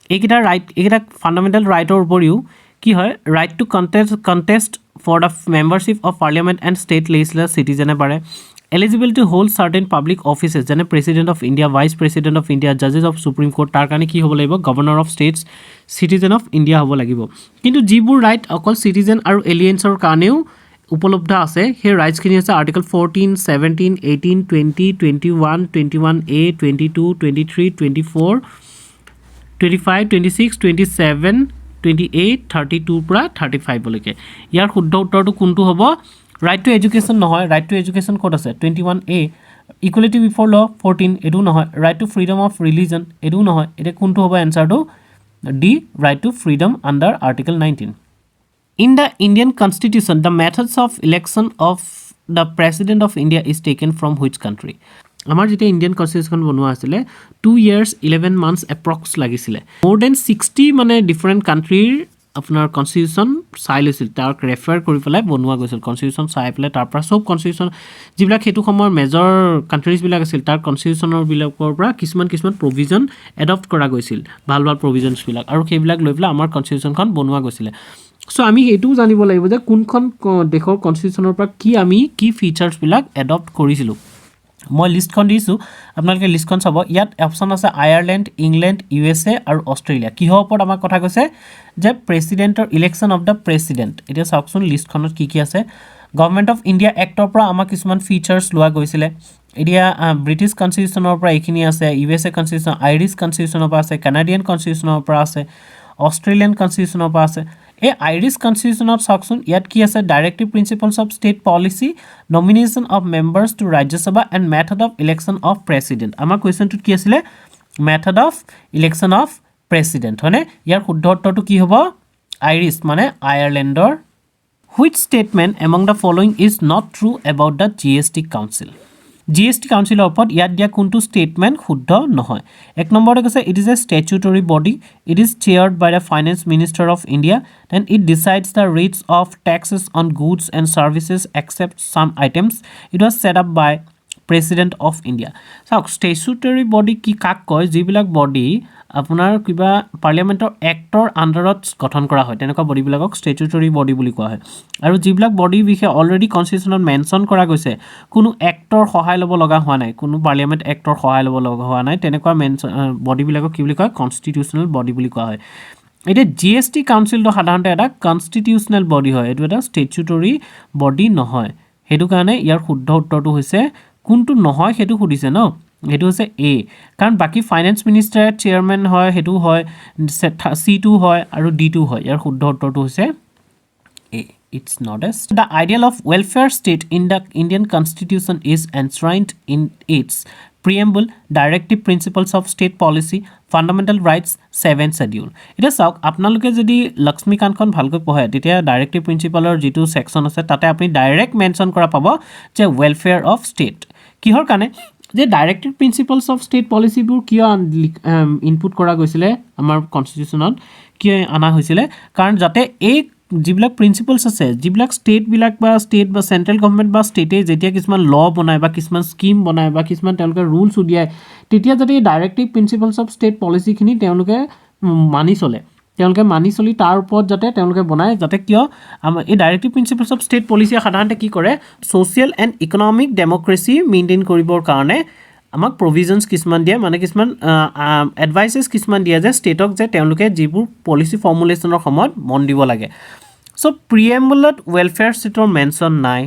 এইকেইটা ফাণ্ডামেণ্টেল ৰাইটৰ উপৰিও কি হয় right to contest for the membership of parliament and state legislature চিটিজেনে পাৰে eligible to hold certain public offices যেনে president of India vice president of India জাজেছ অফ সুপ্ৰিম কোৰ্ট তাৰ কাৰণে কি হ'ব লাগিব governor of states citizen of India হ'ব লাগিব কিন্তু যিবোৰ ৰাইট অকল চিটিজেন আৰু এলিয়েন্সৰ কাৰণেও উপলব্ধ আছে সেই ৰাইটছখিনি আছে আৰ্টিকেল 14 17 18 20 21 21A 22 23 24 25 26 27 28 32 পৰা 35 লৈকে ইয়াৰ শুদ্ধ উত্তৰটো কোনটো হ'ব ৰাইট টু এডুকেশ্যন নহয় ৰাইট টু এডুকেশ্যন ক'ত আছে 21A ইকুৱেলিটি বিফৰ ল 14 এইটো নহয় right to freedom of religion এইটো নহয় এতিয়া কোনটো হ'ব এনচাৰটো D right to freedom under article 19 in the Indian constitution the methods of election of the president of India is taken from which country আমাৰ যেতিয়া ইণ্ডিয়ান কনষ্টিটিউশ্যন বনোৱা আছিলে 2 years 11 months এপ্ৰক্স লাগিছিলে মোৰ দেন 60 মানে ডিফাৰেণ্ট কাণ্ট্ৰিৰ আপোনাৰ constitution চাই লৈছিল তাক ৰেফাৰ কৰি পেলাই বনোৱা গৈছিল কনষ্টিটিউশ্যন চাই পেলাই তাৰ পৰা চব কনষ্টিটিউশ্যন যিবিলাক সেইটো সময়ৰ মেজৰ কাণ্ট্ৰিজবিলাক আছিল তাৰ কনষ্টিটিউশ্যনৰবিলাকৰ পৰা কিছুমান প্ৰভিজন এডপ্ট কৰা গৈছিল ভাল প্ৰভিজনছবিলাক আৰু সেইবিলাক লৈ পেলাই আমাৰ কনষ্টিটিউশ্যনখন বনোৱা গৈছিলে চ' আমি এইটোও জানিব লাগিব যে কোনখন দেশৰ কনষ্টিটিউশ্যনৰ পৰা কি ফিচাৰ্ছবিলাক এডপ্ট কৰিছিলোঁ মই লিষ্টখন দিছোঁ আপোনালোকে লিষ্টখন চাব ইয়াত অপশ্যন আছে আয়াৰলেণ্ড ইংলেণ্ড USA আৰু অষ্ট্ৰেলিয়া কিহৰ ওপৰত আমাক কথা কৈছে যে প্ৰেচিডেণ্টৰ ইলেকশ্যন অফ দ্য প্ৰেচিডেণ্ট এতিয়া চাওকচোন লিষ্টখনত কি আছে গভৰ্ণমেণ্ট অফ ইণ্ডিয়া এক্টৰ পৰা আমাক কিছুমান ফিচাৰ্ছ লোৱা গৈছিলে এতিয়া ব্ৰিটিছ কনষ্টিটিউশ্যনৰ পৰা এইখিনি আছে USA কনষ্টিটিউশ্যন আইৰিছ কনষ্টিটিউশ্যনৰ পৰা আছে কানাডিয়ান কনষ্টিটিউশ্যনৰ পৰা আছে অষ্ট্ৰেলিয়ান কনষ্টিটিউশ্যনৰ পৰা আছে এই আইৰিছ কনষ্টিটিউশ্যনত চাওকচোন ইয়াত কি আছে directive principles of state policy nomination of members to Rajya Sabha and method of election of president আমাৰ কুৱেশ্যনটোত কি আছিলে method of election of president হয়নে ইয়াৰ শুদ্ধ উত্তৰটো কি হ'ব আইৰিছ মানে আয়াৰলেণ্ডৰ Which statement among the following is not true about the GST Council? GST Council ওপৰত ইয়াত দিয়া কোনটো statement শুদ্ধ নহয় এক নম্বৰতে কৈছে it is a statutory body, it is chaired by the finance minister of India, then it decides the rates of taxes on goods and services except some items, it was set up by president of India. So statutory body কি কাক কয় যিবিলাক body আপোনাৰ কিবা পাৰ্লিয়ামেন্টৰ actor আন্ডাৰত গঠন কৰা হয় তেনেকুৱা বডিবিলাকক স্ট্যাটুটৰি বডি বুলি কোৱা হয় আৰু যিবিলাক বডি বিষয়ে অলৰেডি কনস্টিটিউশনত মেনশন কৰা গৈছে কোনো এক্টৰ সহায় ল'ব লগা হোৱা নাই কোনো পাৰ্লিয়ামেন্ট এক্টৰ সহায় ল'ব লগা হোৱা নাই তেনেকুৱা বডিবিলাকক কি বুলি কয় কনস্টিটিউশনাল বডি বুলি কোৱা হয় এটা জিএসটি কাউন্সিলটো সাধাৰণতে এটা কনস্টিটিউশনাল বডি হয় এটো এটা স্ট্যাটুটৰি বডি নহয় হেতু কাৰণে ইয়াৰ শুদ্ধ উত্তৰটো হৈছে কোনটো নহয় হেতু সুধিছে ন হেতু হৈছে এ কাৰণ বাকি ফাইনান্স মিনিষ্টাৰ চেয়াৰম্যান হয় হেতু হয় C2 হয় আৰু D2 হয় ইয়াৰ শুদ্ধ উত্তৰটো হৈছে A. It's not as the ideal of welfare state in the Indian Constitution is enshrined in its preamble, directive principles of state policy, fundamental rights, 7th schedule. It is sauk apnaloke jodi Lakshmikant kon bhalkoi pohe tetia directive principle or jitu section ase tate apni direct mention kora pabo je welfare of state kihor kane যে directive principles of state পলিচিবোৰ কিয় input কৰা গৈছিলে আমাৰ কনষ্টিটিউশ্যনত কিয় আনা হৈছিলে কাৰণ যাতে এই যিবিলাক প্ৰিন্সিপলছ আছে যিবিলাক ষ্টেটবিলাক বা ষ্টেট বা চেণ্ট্ৰেল গভৰ্ণমেণ্ট বা ষ্টেটে যেতিয়া কিছুমান ল বনায় বা কিছুমান স্কিম বনায় বা কিছুমান তেওঁলোকে ৰুলছ উলিয়ায় তেতিয়া যাতে এই ডাইৰেক্টিভ প্ৰিন্সিপলছ অফ ষ্টেট পলিচিখিনি তেওঁলোকে মানি চলে তেওঁলোকে মানি চলি তাৰ ওপৰত যাতে তেওঁলোকে বনায় যাতে কিয় এই ডাইৰেক্টিভ প্ৰিন্সিপলছ অফ ষ্টেট পলিচিয়ে সাধাৰণতে কি কৰে social and economic democracy maintain কৰিবৰ কাৰণে আমাক প্ৰভিজনছ কিছুমান দিয়ে মানে কিছুমান এডভাইচেছ কিছুমান দিয়ে যে ষ্টেটক যে তেওঁলোকে যিবোৰ পলিচি ফৰ্মুলেশ্যনৰ সময়ত মন দিব লাগে চ' প্ৰিএম্বলত ৱেলফেয়াৰ ষ্টেটৰ মেনশ্যন নাই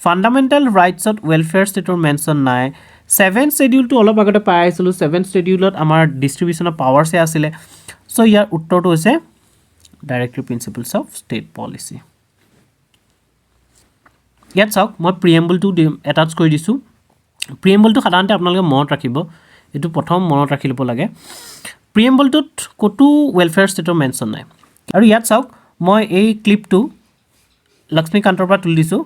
ফাণ্ডামেণ্টেল ৰাইটছত ৱেলফেয়াৰ ষ্টেটৰ মেনশ্যন নাই 7th শ্বেডিউলটো অলপ আগতে পাই আহিছিলোঁ 7th শ্বেডিউলত আমাৰ ডিষ্ট্ৰিবিউশ্যন অফ পাৱাৰ্ছে আছিলে চ' ইয়াৰ উত্তৰটো হৈছে directive principles of state policy ইয়াত চাওক মই প্ৰিএম্বলটো এটাচ কৰি দিছোঁ প্ৰিএম্বলটো সাধাৰণতে আপোনালোকে মনত ৰাখিব এইটো প্ৰথম মনত ৰাখি ল'ব লাগে প্ৰিএম্বলটোত ক'তো ৱেলফেয়াৰ ষ্টেটৰ মেনশ্যন নাই আৰু ইয়াত চাওক মই এই ক্লিপটো লক্ষ্মীকান্তৰ পৰা তুলি দিছোঁ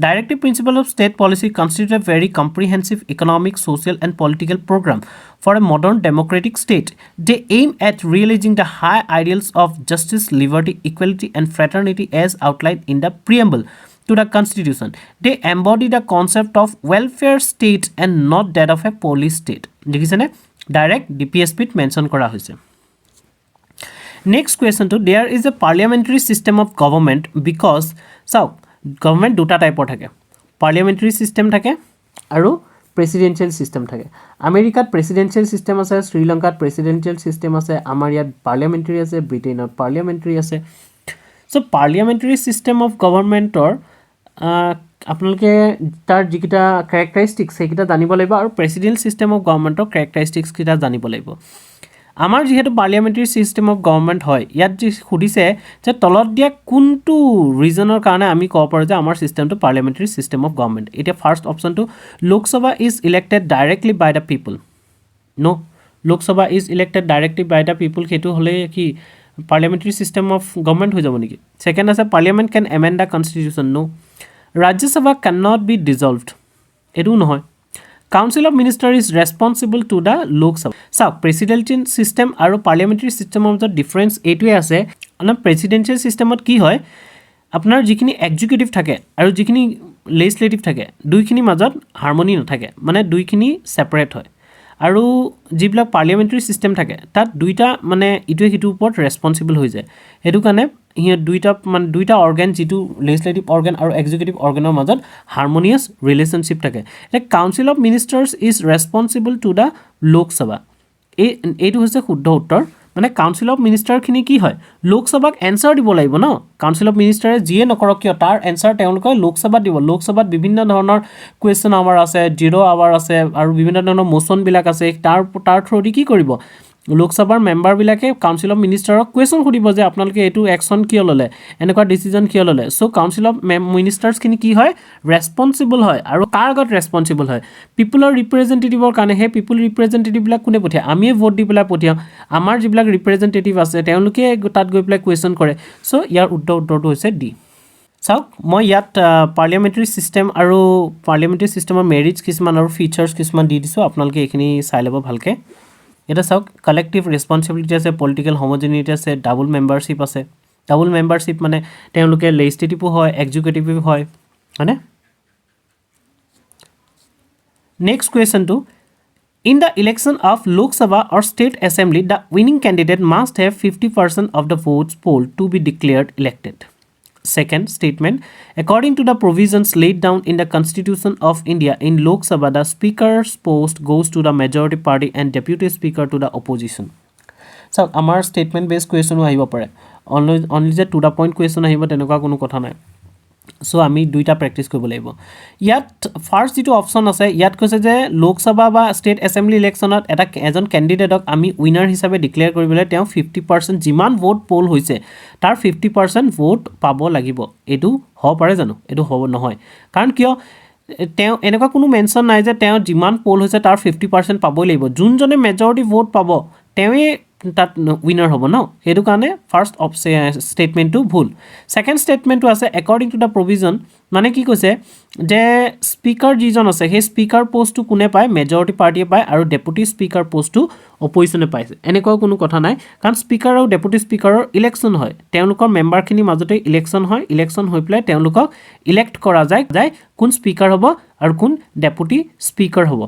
Directive principle of state policy constitutes a very comprehensive economic, social and political program for a modern democratic state. They aim at realizing the high ideals of justice, liberty, equality and fraternity as outlined in the preamble to the constitution. They embody the concept of welfare state and not that of a police state. Dekhise ne direct DPSP mention kora hoise. Next question to there is a parliamentary system of government because so government দুটা টাইপৰ থাকে parliamentary system থাকে আৰু presidential system থাকে আমেৰিকাত presidential system আছে শ্ৰীলংকাত presidential system আছে আমাৰ ইয়াত পাৰ্লিয়ামেণ্টাৰী আছে ব্ৰিটেইনত পাৰ্লিয়ামেণ্টাৰী আছে চ' পাৰ্লিয়ামেণ্টাৰী ছিষ্টেম অফ গভৰ্ণমেণ্টৰ আপোনালোকে তাৰ যিকেইটা কেৰেক্টাৰিষ্টিক্স সেইকেইটা জানিব লাগিব আৰু প্ৰেচিডেন্ট ছিষ্টেম অফ গভৰ্ণমেণ্টৰ কেৰেক্টাৰিষ্টিক্সকেইটা জানিব লাগিব আমাৰ যেহেতু পাৰ্লিয়ামেণ্টাৰী ছিষ্টেম অফ গভৰ্ণমেণ্ট হয় ইয়াত যি সুধিছে যে তলত দিয়া কোনটো ৰিজনৰ কাৰণে আমি ক'ব পাৰোঁ যে আমাৰ ছিষ্টেমটো পাৰ্লিয়ামেণ্টাৰী ছিষ্টেম অফ গভৰ্ণমেণ্ট এতিয়া ফাৰ্ষ্ট অপশ্যনটো Lok Sabha is elected directly by the people no' Lok Sabha is elected directly by the people সেইটো হ'লে কি পাৰ্লিয়ামেণ্টাৰী ছিষ্টেম অফ গভৰ্ণমেণ্ট হৈ যাব নেকি ছেকেণ্ড আছে parliament can amend the constitution no' Rajya Sabha can not be dissolved এইটোও নহয় Council of Ministers is responsible to the Lok Sabha. So, presidential system আৰু parliamentary system of the difference এইটোৱে আছে মানে presidential systemত কি হয় আপোনাৰ যিখিনি executive থাকে আৰু যিখিনি legislative থাকে দুইখিনি মাজত harmony নাথাকে মানে দুইখিনি separate হয় আৰু যিবিলাক পাৰ্লিয়ামেণ্টাৰী ছিষ্টেম থাকে তাত দুইটা মানে ইটোৱে সিটোৰ ওপৰত ৰেছপন্সিবল হৈ যায় সেইটো কাৰণে সিহঁত দুইটা অৰ্গেন যিটো লেজিসলেটিভ অৰ্গেন আৰু এক্সিকিউটিভ অৰ্গেনৰ মাজত হাৰমনিয়াছ ৰিলেশ্যনশ্বিপ থাকে এতিয়া council of ministers is responsible to the Lok Sabha এইটো হৈছে শুদ্ধ উত্তৰ মানে কাউন্সিল অফ মিনিষ্টাৰখিনি কি হয় লোকসভাক এনচাৰ দিব লাগিব ন কাউন্সিল অফ মিনিষ্টাৰে যিয়ে নকৰক কিয় তাৰ এনচাৰ তেওঁলোকে লোকসভাত দিব লোকসভাত বিভিন্ন ধৰণৰ কুৱেশ্যন আৱাৰ আছে জিৰ' আৱাৰ আছে আৰু বিভিন্ন ধৰণৰ মোচনবিলাক আছে তাৰ থ্ৰুদি কি কৰিব লোকসভাৰ মেম্বাৰবিলাকে কাউন্সিল অফ মিনিষ্টাৰক কুৱেশ্যন সুধিব যে আপোনালোকে এইটো একশ্যন কিয় ল'লে এনেকুৱা ডিচিজন কিয় ল'লে চ' কাউন্সিল অফ মিনিষ্টাৰ্ছখিনি কি হয় ৰেছপন্সিবল হয় আৰু কাৰ আগত ৰেছপন্সিবল হয় পিপুলৰ ৰিপ্ৰেজেণ্টেটিভৰ কাৰণে সেই পিপুল ৰিপ্ৰেজেণ্টেটিভবিলাক কোনে পঠিয়ায় আমিয়ে ভোট দি পেলাই পঠিয়াওঁ আমাৰ যিবিলাক ৰিপ্ৰেজেণ্টেটিভ আছে তেওঁলোকে তাত গৈ পেলাই কুৱেশ্যন কৰে চ' ইয়াৰ উত্তৰটো হৈছে ডি চ' চাওক মই ইয়াত পাৰ্লিয়ামেণ্টাৰী ছিষ্টেম আৰু পাৰ্লিয়ামেণ্টাৰী ছিষ্টেমৰ মেৰিটছ কিছুমান আৰু ফিচাৰ্ছ কিছুমান দি দিছোঁ আপোনালোকে এইখিনি চাই ল'ব ভালকৈ এটা চাওক কালেক্টিভ ৰেছপনচিবিলিটি আছে পলিটিকেল হোমোজেনিটি আছে ডাবল মেম্বাৰশ্বিপ আছে ডাবল মেম্বাৰশ্বিপ মানে তেওঁলোকে লেজিষ্লেটিভো হয় এক্সিকিউটিভো হয় হয়নে next কুৱেশ্যনটো In the election of Lok Sabha or State Assembly, the winning candidate must have 50% of the votes polled to be declared elected. Second statement, according to the provisions laid down in the Constitution of India, in Lok Sabha, the Speaker's post goes to the majority party and Deputy Speaker to the opposition. So, our statement-based question ahibo pare. Only the to the point question ahibo tenokwa kono kotha nai. So আমি দুইটা practice কৰিব লাগিব ইয়াত first যেটো option আছে ইয়াত কৈছে যে লোকসভা বা ষ্টেট এছেম্বলি ইলেকশ্যনত এটা এজন ক্যান্ডিডেটক আমি উইনাৰ হিচাপে ডিক্লেয়াৰ কৰিবলৈ তেওঁ 50% যিমান ভোট পোল হৈছে তাৰ 50% ভোট পাব লাগিব এটো হ'ব পাৰে জানো এটো হ'ব নহয় কাৰণ কিয় তেওঁ এনেকুৱা কোনো মেনশন নাই যে তেওঁ যিমান পোল হৈছে তাৰ 50% পাবই লাগিব যোনজনে মেজৰিটি ভোট পাব তেওঁৱে তাত উইনাৰ হ'ব ন হেতু কাৰণে ফাৰ্ষ্ট স্টেটমেন্টটো ভুল সেকেন্ড স্টেটমেন্টটো আছে অ্যাকৰ্ডিং টু দা প্ৰভিজন মানে কি কৈছে যে স্পিকাৰ যিজন আছে হে স্পিকাৰ পোষ্টটো কোনে পায় মেজৰিটি পাৰ্টিয়ে পায় আৰু ডেপুটি স্পিকাৰ পোষ্টটো অপজিশনে পাইছে এনেকুৱা কোনো কথা নাই কাৰণ স্পিকাৰ আৰু ডেপুটি স্পিকাৰৰ ইলেকশ্যন হয় তেওঁলোকৰ মেম্বাৰখিনি মাজতে ইলেকশ্যন হয় ইলেকশ্যন হৈ পেলাই তেওঁলোকক ইলেক্ট কৰা যায় কোন স্পিকাৰ হ'ব আৰু কোন ডেপুটি স্পিকাৰ হ'ব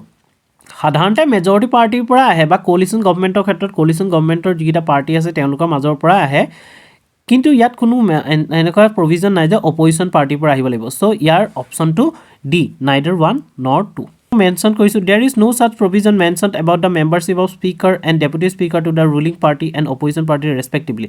সাধাৰণতে মেজৰিটি পাৰ্টিৰ পৰা আহে বা কোলিশন গভৰ্ণমেণ্টৰ ক্ষেত্ৰত কোলিশন গভৰ্ণমেণ্টৰ যিটা পাৰ্টি আছে তেওঁলোকৰ মাজৰ পৰা আহে কিন্তু ইয়াত কোনো এনেকুৱা প্ৰভিজন নাই যে অপজিশন পাৰ্টিৰ পৰা আহিব লাগিব সো ইয়াৰ অপচনটো ডি নাইদাৰ 1 nor 2 mention কৰিছো there is no such provision mentioned about the membership of speaker and deputy speaker to the ruling party and opposition party respectively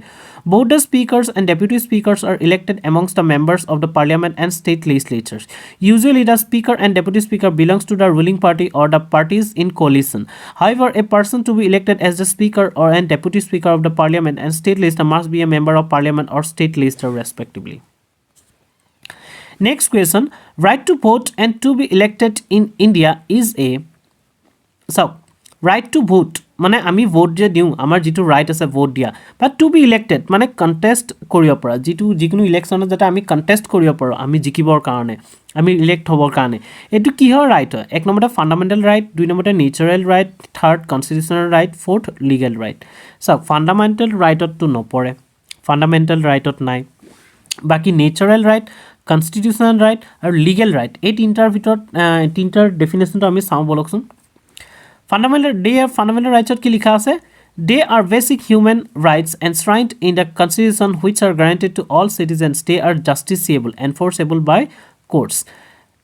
both the speakers and deputy speakers are elected amongst the members of the parliament and state legislatures usually the speaker and deputy speaker belongs to the ruling party or the parties in coalition however a person to be elected as the speaker or and deputy speaker of the parliament and state legislature must be a member of parliament or state legislature respectively. Next question, right to vote and to be elected in India is a so right to vote মানে আমি vote যে দিওঁ আমাৰ যেটো right আছে vote দিয়া বাট two B elected মানে contest কৰিব পৰা যেটো যিকোনো ইলেকশ্যনত যেটা আমি কন্টেষ্ট কৰিব পাৰো আমি জিকিবৰ কাৰণে আমি ইলেক্ট হ'বৰ কাৰণে এটো কি হয় ৰাইট হয় এক নম্বৰতে ফান্ডামেন্টাল ৰাইট দুই নম্বৰতে natural right third constitutional right fourth legal right so fundamental ৰাইটত তো নপৰে ফান্ডামেন্টাল ৰাইটত নাই বাকি নেচাৰেল ৰাইট কনস্টিটিউশনাল রাইট আর লিগেল রাইট এই তিনটার ডেফিনেশনটা আমি চাওঁ বলকচোন ফান্ডামেন্টাল রাইটসত কি লিখা আছে they are basic human rights enshrined in the constitution which are guaranteed to all citizens they are justiciable enforceable by courts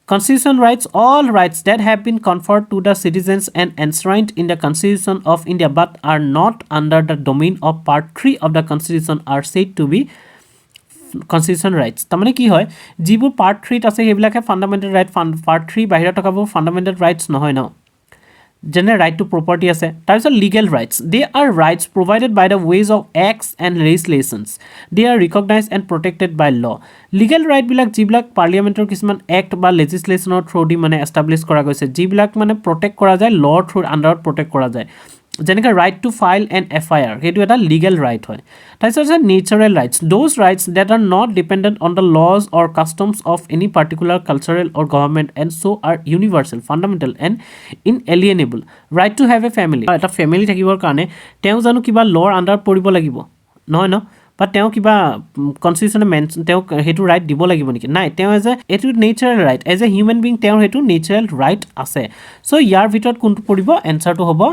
constitution rights all rights that have been conferred to the citizens and enshrined in the constitution of India but are not under the domain of part 3 of the constitution are said to be constitution rights তামানে কি হয় যিবোৰ part 3 ত আছে হেবিলাকে fundamental right part 3 বাহিৰত থকাবোৰ fundamental rights নহয় ন যেনে right to property আছে তাৰপিছত legal rights they are rights provided by the ways of acts and legislations they are recognised and protected by law legal ৰাইটবিলাক যিবিলাক পাৰ্লিয়ামেণ্টৰ কিছুমান এক্ট বা লেজিসলেশনৰ through দি মানে establish কৰা গৈছে যিবিলাক মানে প্ৰটেক্ট কৰা যায় লৰ থ্ৰু আণ্ডাৰত প্ৰটেক্ট কৰা যায় যেনেকৈ right to file an FIR সেইটো এটা লিগেল ৰাইট হয় তাৰপিছত আছে natural rights those rights that are not dependent on the laws or customs of any particular cultural or government and so' are universal fundamental and inalienable right to have a family এটা family থাকিবৰ কাৰণে তেওঁ জানো কিবা লৰ আণ্ডাৰত পৰিব লাগিব নহয় ন বা তেওঁ কিবা কনষ্টিটিউশ্যনে মেনশ্যন তেওঁ সেইটো ৰাইট দিব লাগিব নেকি নাই তেওঁ এজ এ এইটো natural right as a human being তেওঁৰ সেইটো নেচাৰেল ৰাইট আছে চ' ইয়াৰ ভিতৰত কোনটো পৰিব এনচাৰটো হ'ব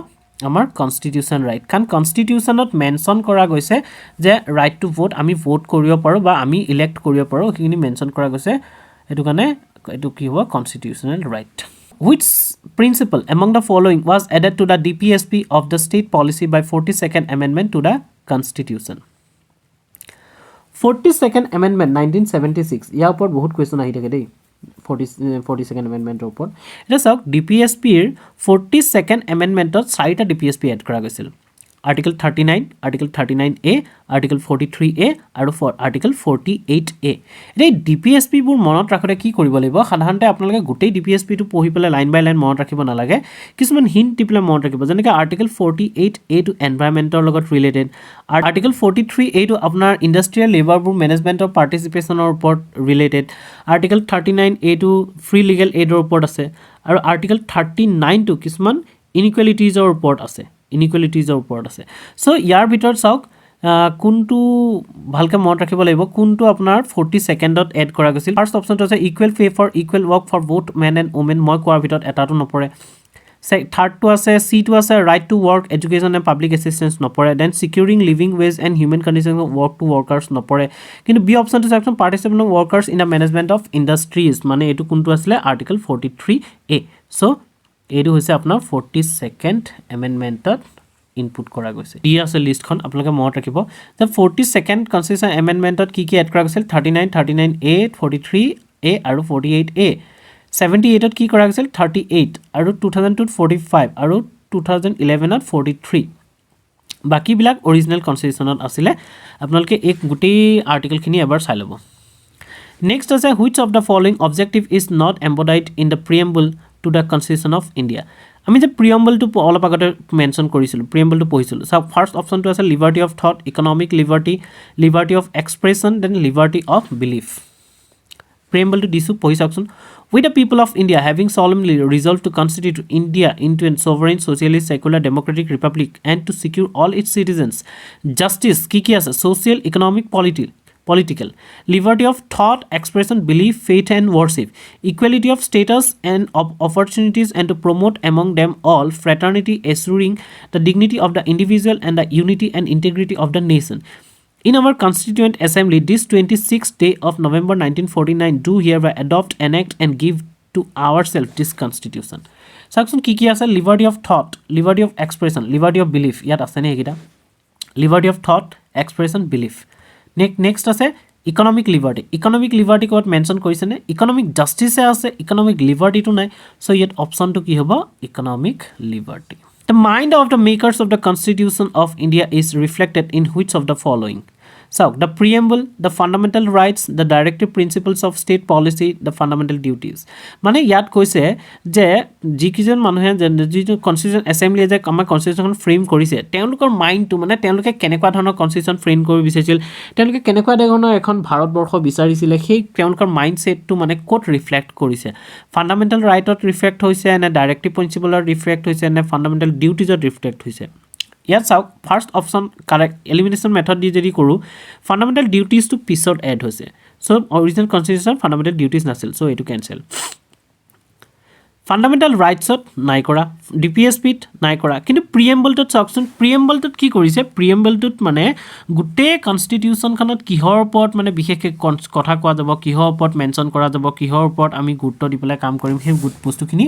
আমাৰ কনষ্টিটিউশন ৰাইট কাৰণ কনষ্টিটিউশনত মেনশ্যন কৰা গৈছে যে ৰাইট টু ভোট আমি ভোট কৰিব পাৰো বা আমি ইলেক্ট কৰিব পাৰো এইখিনি মেনশ্যন কৰা গৈছে এটো কাৰণে এটো কি হ'ব কনষ্টিটিউশনাল right which principle among the following was added to the DPSP of the state policy by 42nd amendment to the constitution 42nd amendment 1976 ইয়াৰ ওপৰত বহুত কোৱেশ্চন আহি থাকে দেই 42nd amendmentor ওপৰত এটা চাওক DPSP ৰ 42nd amendmentত 4টা DPSP এড কৰা গৈছিল Article 39, Article 39A, Article 43A আৰু Article 48A এই DPSP বোৰ মনত ৰাখতে কি কৰিব লাগিব সাধাৰণতে আপোনালোকে গোটেই DPSP টো পঢ়ি পেলাই লাইন বাই লাইন মনত ৰাখিব নালাগে কিছুমান হিন্ট দি পেলাই মনত ৰাখিব যেনেকৈ Article 48A টো এনভাইৰনমেন্টৰ লগত ৰিলেটেড Article 43A টো আপোনাৰ ইন্ডাষ্ট্ৰিয়েল লেবাৰবোৰ মেনেজমেন্টৰ পাৰ্টিসিপেশনৰ ওপৰত ৰিলেটেড Article 39A টো ফ্ৰী লিগেল এইডৰ ওপৰত আছে আৰু Article 39 টো কিছুমান ইনইকুৱেলিটিজৰ ওপৰত আছে ইনইকুৱেলিটিজৰ ওপৰত আছে সো ইয়াৰ ভিতৰত চাওক কোনটো ভালকে মনত ৰাখিব লাগিব কোনটো আপোনাৰ 42nd এড কৰা গৈছিল ফাৰ্স্ট অপচনটো আছে equal pay for equal work for both men and women মই কোৱাৰ ভিতৰত এটাটো নপৰে থাৰ্ডটো আছে সিটো আছে right to work education and public assistance নপৰে then securing living wage and humane condition of work to workers নপৰে কিন্তু বি অপচনটো চাওকচোন participant of workers in the management of industries মানে এইটো কোনটো আছিলে Article 43A সো এইটো হৈছে আপোনাৰ 42nd এমেণ্ডমেণ্টত ইনপুট কৰা গৈছে ই আছে লিষ্টখন আপোনালোকে মনত ৰাখিব যে 42nd কনষ্টিটিউশ্যন এমেণ্ডমেণ্টত কি কি এড কৰা গৈছিল 39 39A 43A আৰু 48A 78ত কি কৰা গৈছিল 38 আৰু 2002ত 45 আৰু 2011ত 43 বাকিবিলাক অৰিজিনেল কনষ্টিটিউশ্যনত আছিলে আপোনালোকে এক গোটেই আৰ্টিকেলখিনি এবাৰ চাই ল'ব নেক্সট আছে which of the following objective is not embodied in the preamble to the Constitution of India আমি যে preamble to অলপ আগতে মেনশন কৰিছিল preamble to পঢ়িছিল সো ফাৰ্স্ট অপচনটো আছে liberty of thought economic liberty liberty of expression then liberty of belief preamble to disu পঢ়ি চাওকচোন we the people of India having solemnly resolved to constitute India into a sovereign socialist secular democratic republic and to secure all its citizens justice কি আছে social economic political liberty of thought expression belief faith and worship equality of status and of opportunities and to promote among them all fraternity assuring the dignity of the individual and the unity and integrity of the nation in our Constituent Assembly this 26th day of November 1949 do hereby adopt enact and give to ourselves this constitution সাকচোন কি আছে liberty of thought liberty of expression liberty of belief ইয়াত আছে নে একিটা liberty of thought expression belief next আছে economic liberty code mention কৰিছে নে economic justice আছে economic liberty to নাই সো ইয়াত অপচন to কি হ'ব economic liberty the mind of the makers of the Constitution of India is reflected in which of the following so the preamble the fundamental rights the directive principles of state policy the fundamental duties মানে ইয়াত কৈছে যে যিকিজন মানুহে যে constitution assembly যে আমাৰ constitution frame কৰিছে তেওঁলোকৰ মাইন্ডটো মানে তেওঁলোকে কেনেকুৱা ধৰণৰ কনস্টিটিউশন ফ্ৰেম কৰিব বিচাৰিছিল তেওঁলোকে কেনেকুৱা ধৰণৰ এখন ভাৰতবৰ্ষ বিচাৰিছিল সেই তেওঁলোকৰ মাইন্ডসেটটো মানে কোট ৰিফ্লেক্ট কৰিছে ফান্ডামেন্টাল ৰাইটত ৰিফ্লেক্ট হৈছে নে ডাইৰেক্টিভ প্ৰিন্সিপলত ৰিফ্লেক্ট হৈছে নে ফান্ডামেন্টাল ডিউটিজত ৰিফ্লেক্ট হৈছে ইয়াত চাওক first option correct elimination method দি যদি কৰোঁ ফান্ডামেন্টাল ডিউটিজ টু পিছত এড হৈছে so original constitution fundamental duties নাছিল সো এইটো কেনসেল ফান্ডামেন্টাল ৰাইটছত নাই কৰা ডিপিএছপিত নাই কৰা কিন্তু প্ৰিএম্বলটোত চাওকচোন প্ৰিএম্বলটোত কি কৰিছে প্ৰিএম্বলটোত মানে গোটেই কনস্টিটিউশ্যনখনত কিহৰ ওপৰত মানে বিশেষকৈ কথা কোৱা যাব কিহৰ ওপৰত মেনশ্যন কৰা যাব কিহৰ ওপৰত আমি গুৰুত্ব দি পেলাই কাম কৰিম সেই বস্তুখিনি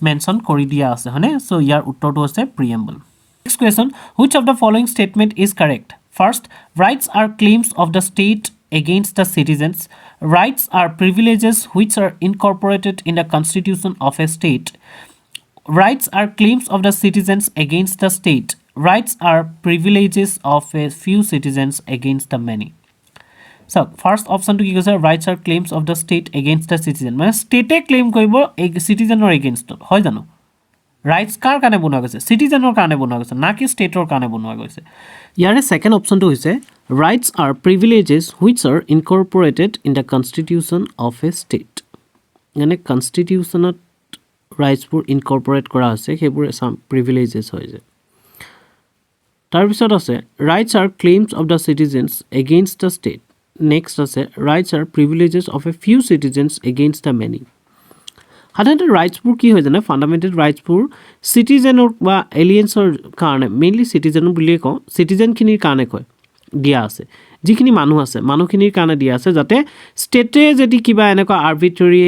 মেনশ্যন কৰি দিয়া আছে হয়নে সো ইয়াৰ উত্তৰটো আছে প্ৰিএম্বল Next question, which of the following statement is correct? First, rights are claims of the state against the citizens. Rights are privileges which are incorporated in the constitution of a state. Rights are claims of the citizens against the state. Rights are privileges of a few citizens against the many. So, first option to use rights are claims of the state against the citizen. মানে state claim কৰিব citizen or against হয় জানো rights কাৰ কাৰণে বনোৱা গৈছে সিটিজেনৰ কাৰণে বনোৱা গৈছে না কি ষ্টেটৰ কাৰণে বনোৱা গৈছে ইয়াৰে সেকেন্ড অপচনটো হৈছে rights are privileges which are incorporated in the constitution of a state মানে কনষ্টিটিউশ্যনত ৰাইটছবোৰ ইনকৰ্পোৰেট কৰা আছে সেইবোৰ সাম প্ৰিভিলেজেস হৈ যায় তাৰপিছত আছে rights are claims of the citizens against the state next আছে rights are privileges of a few citizens against the many সাধাৰণতে ৰাইটছবোৰ কি হয় জানে ফাণ্ডামেণ্টেল ৰাইটছবোৰ চিটিজেনৰ বা এলিয়েন্সৰ কাৰণে মেইনলি চিটিজেন বুলিয়ে কওঁ চিটিজেনখিনিৰ কাৰণে কয় দিয়া আছে যিখিনি মানুহ আছে মানুহখিনিৰ কাৰণে দিয়া আছে যাতে ষ্টেটে যদি কিবা এনেকুৱা আৰ্বিট্ৰেৰী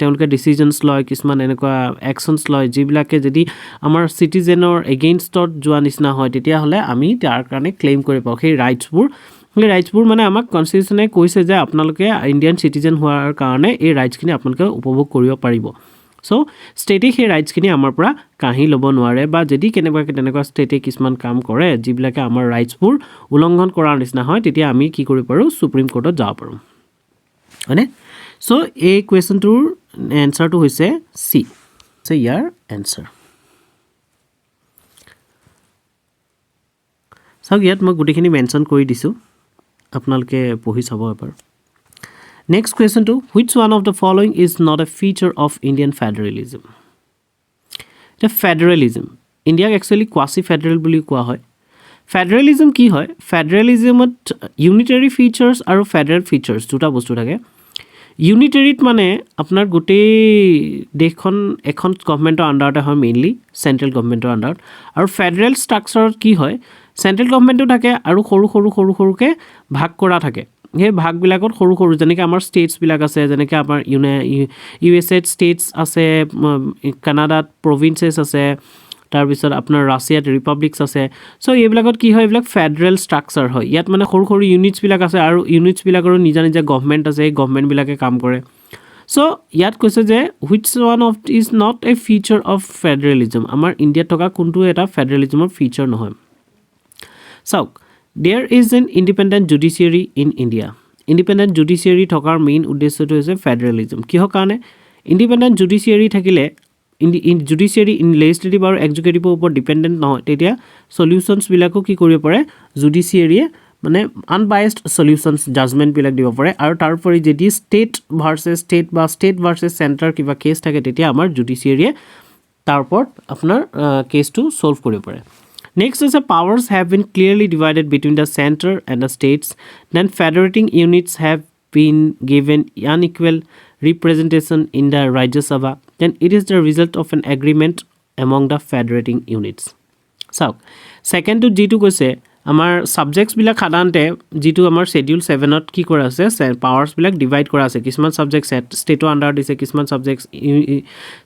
তেওঁলোকে ডিচিজনছ লয় কিছুমান এনেকুৱা একশ্যনছ লয় যিবিলাকে যদি আমাৰ চিটিজেনৰ এগেইনষ্টত যোৱা নিচিনা হয় তেতিয়াহ'লে আমি তাৰ কাৰণে ক্লেইম কৰিব পাৰোঁ সেই ৰাইটছবোৰ মানে আমাক কনষ্টিটিউশ্যনে কৈছে যে আপোনালোকে ইণ্ডিয়ান চিটিজেন হোৱাৰ কাৰণে এই ৰাইটছখিনি আপোনালোকে উপভোগ কৰিব পাৰিব সো ষ্টেটে সেই ৰাইটছখিনি আমাৰ পৰা কাঢ়ি ল'ব নোৱাৰে বা যদি কেনেবাকৈ তেনেকুৱা ষ্টেটে কিছুমান কাম কৰে যিবিলাকে আমাৰ ৰাইটছবোৰ উলংঘন কৰাৰ নিচিনা হয় তেতিয়া আমি কি কৰিব পাৰোঁ সুপ্ৰিম কোৰ্টত যাব পাৰোঁ হয়নে সো এই কুৱেশ্যনটোৰ এনচাৰটো হৈছে চি সো ইয়াৰ এনচাৰ চাওক ইয়াত মই গোটেইখিনি মেনশ্যন কৰি দিছোঁ আপোনালোকে পঢ়ি চাব এবাৰ নেক্সট কুৱেশ্যনটো which one of the following is not a feature of Indian federalism এতিয়া ফেডাৰেলিজম ইণ্ডিয়াক একচুৱেলি কোৱাচি ফেডাৰেল বুলি কোৱা হয় ফেডাৰেলিজম কি হয় ফেডাৰেলিজমত ইউনিটাৰী ফিচাৰ্ছ আৰু ফেডাৰেল ফিচাৰ্ছ দুটা বস্তু থাকে ইউনিটাৰীত মানে আপোনাৰ গোটেই দেশখন এখন গভৰ্ণমেণ্টৰ আণ্ডাৰতে হয় মেইনলি চেণ্ট্ৰেল গভৰ্ণমেণ্টৰ আণ্ডাৰত আৰু ফেডাৰেল ষ্ট্ৰাকচাৰত কি হয় চেণ্ট্ৰেল গভৰ্ণমেণ্টো থাকে আৰু সৰুকৈ ভাগ কৰা থাকে সেই ভাগবিলাকত সৰু যেনেকৈ আমাৰ ষ্টেটছবিলাক আছে যেনেকৈ আমাৰ USA ষ্টেটছ আছে কানাডাত প্ৰভিন্সেছ আছে তাৰপিছত আপোনাৰ ৰাছিয়াত ৰিপাব্লিকছ আছে চ' এইবিলাকত কি হয় এইবিলাক ফেডাৰেল ষ্ট্ৰাকচাৰ হয় ইয়াত মানে সৰু ইউনিটছবিলাক আছে আৰু ইউনিটছবিলাকৰো নিজা গভৰ্ণমেণ্ট আছে এই গভৰ্ণমেণ্টবিলাকে কাম কৰে চ' ইয়াত কৈছে যে which one of is not a feature of federalism আমাৰ ইণ্ডিয়াত থকা কোনটো এটা ফেডাৰেলিজমৰ ফিচাৰ নহয় চাওক there is an independent judiciary in India independent judiciary থকাৰ মেইন উদ্দেশ্যটো হৈছে ফেডাৰেলিজম কিহৰ কাৰণে ইণ্ডিপেণ্ডেণ্ট জুডিচিয়াৰী থাকিলে জুডিচিয়াৰী লেজিছলেটিভ আৰু এক্সিকিউটিভৰ ওপৰত ডিপেণ্ডেণ্ট নহয় তেতিয়া চলিউশ্যনছবিলাকো কি কৰিব পাৰে জুডিচিয়াৰীয়ে মানে আনবায়াছড চলিউশ্যনছ জাজমেণ্টবিলাক দিব পাৰে আৰু তাৰোপৰি যদি ষ্টেট ভাৰ্চেছ চেণ্টাৰ কিবা কেছ থাকে তেতিয়া আমাৰ জুডিচিয়াৰীয়ে তাৰ ওপৰত আপোনাৰ কেছটো ছল্ভ কৰিব পাৰে Next is the powers have been clearly divided between the center and the states. Then federating units have been given unequal representation in the Rajya Sabha. Then it is the result of an agreement among the federating units. So, second to G2 কৈছে আমাৰ সাবজেক্টছবিলাক সাধাৰণতে যিটো আমাৰ schedule 7ত কি কৰা আছে পাৱাৰ্ছবিলাক divide কৰা আছে কিছুমান সাবজেক্ট ষ্টেটৰ আণ্ডাৰত দিছে কিছুমান সাবজেক্ট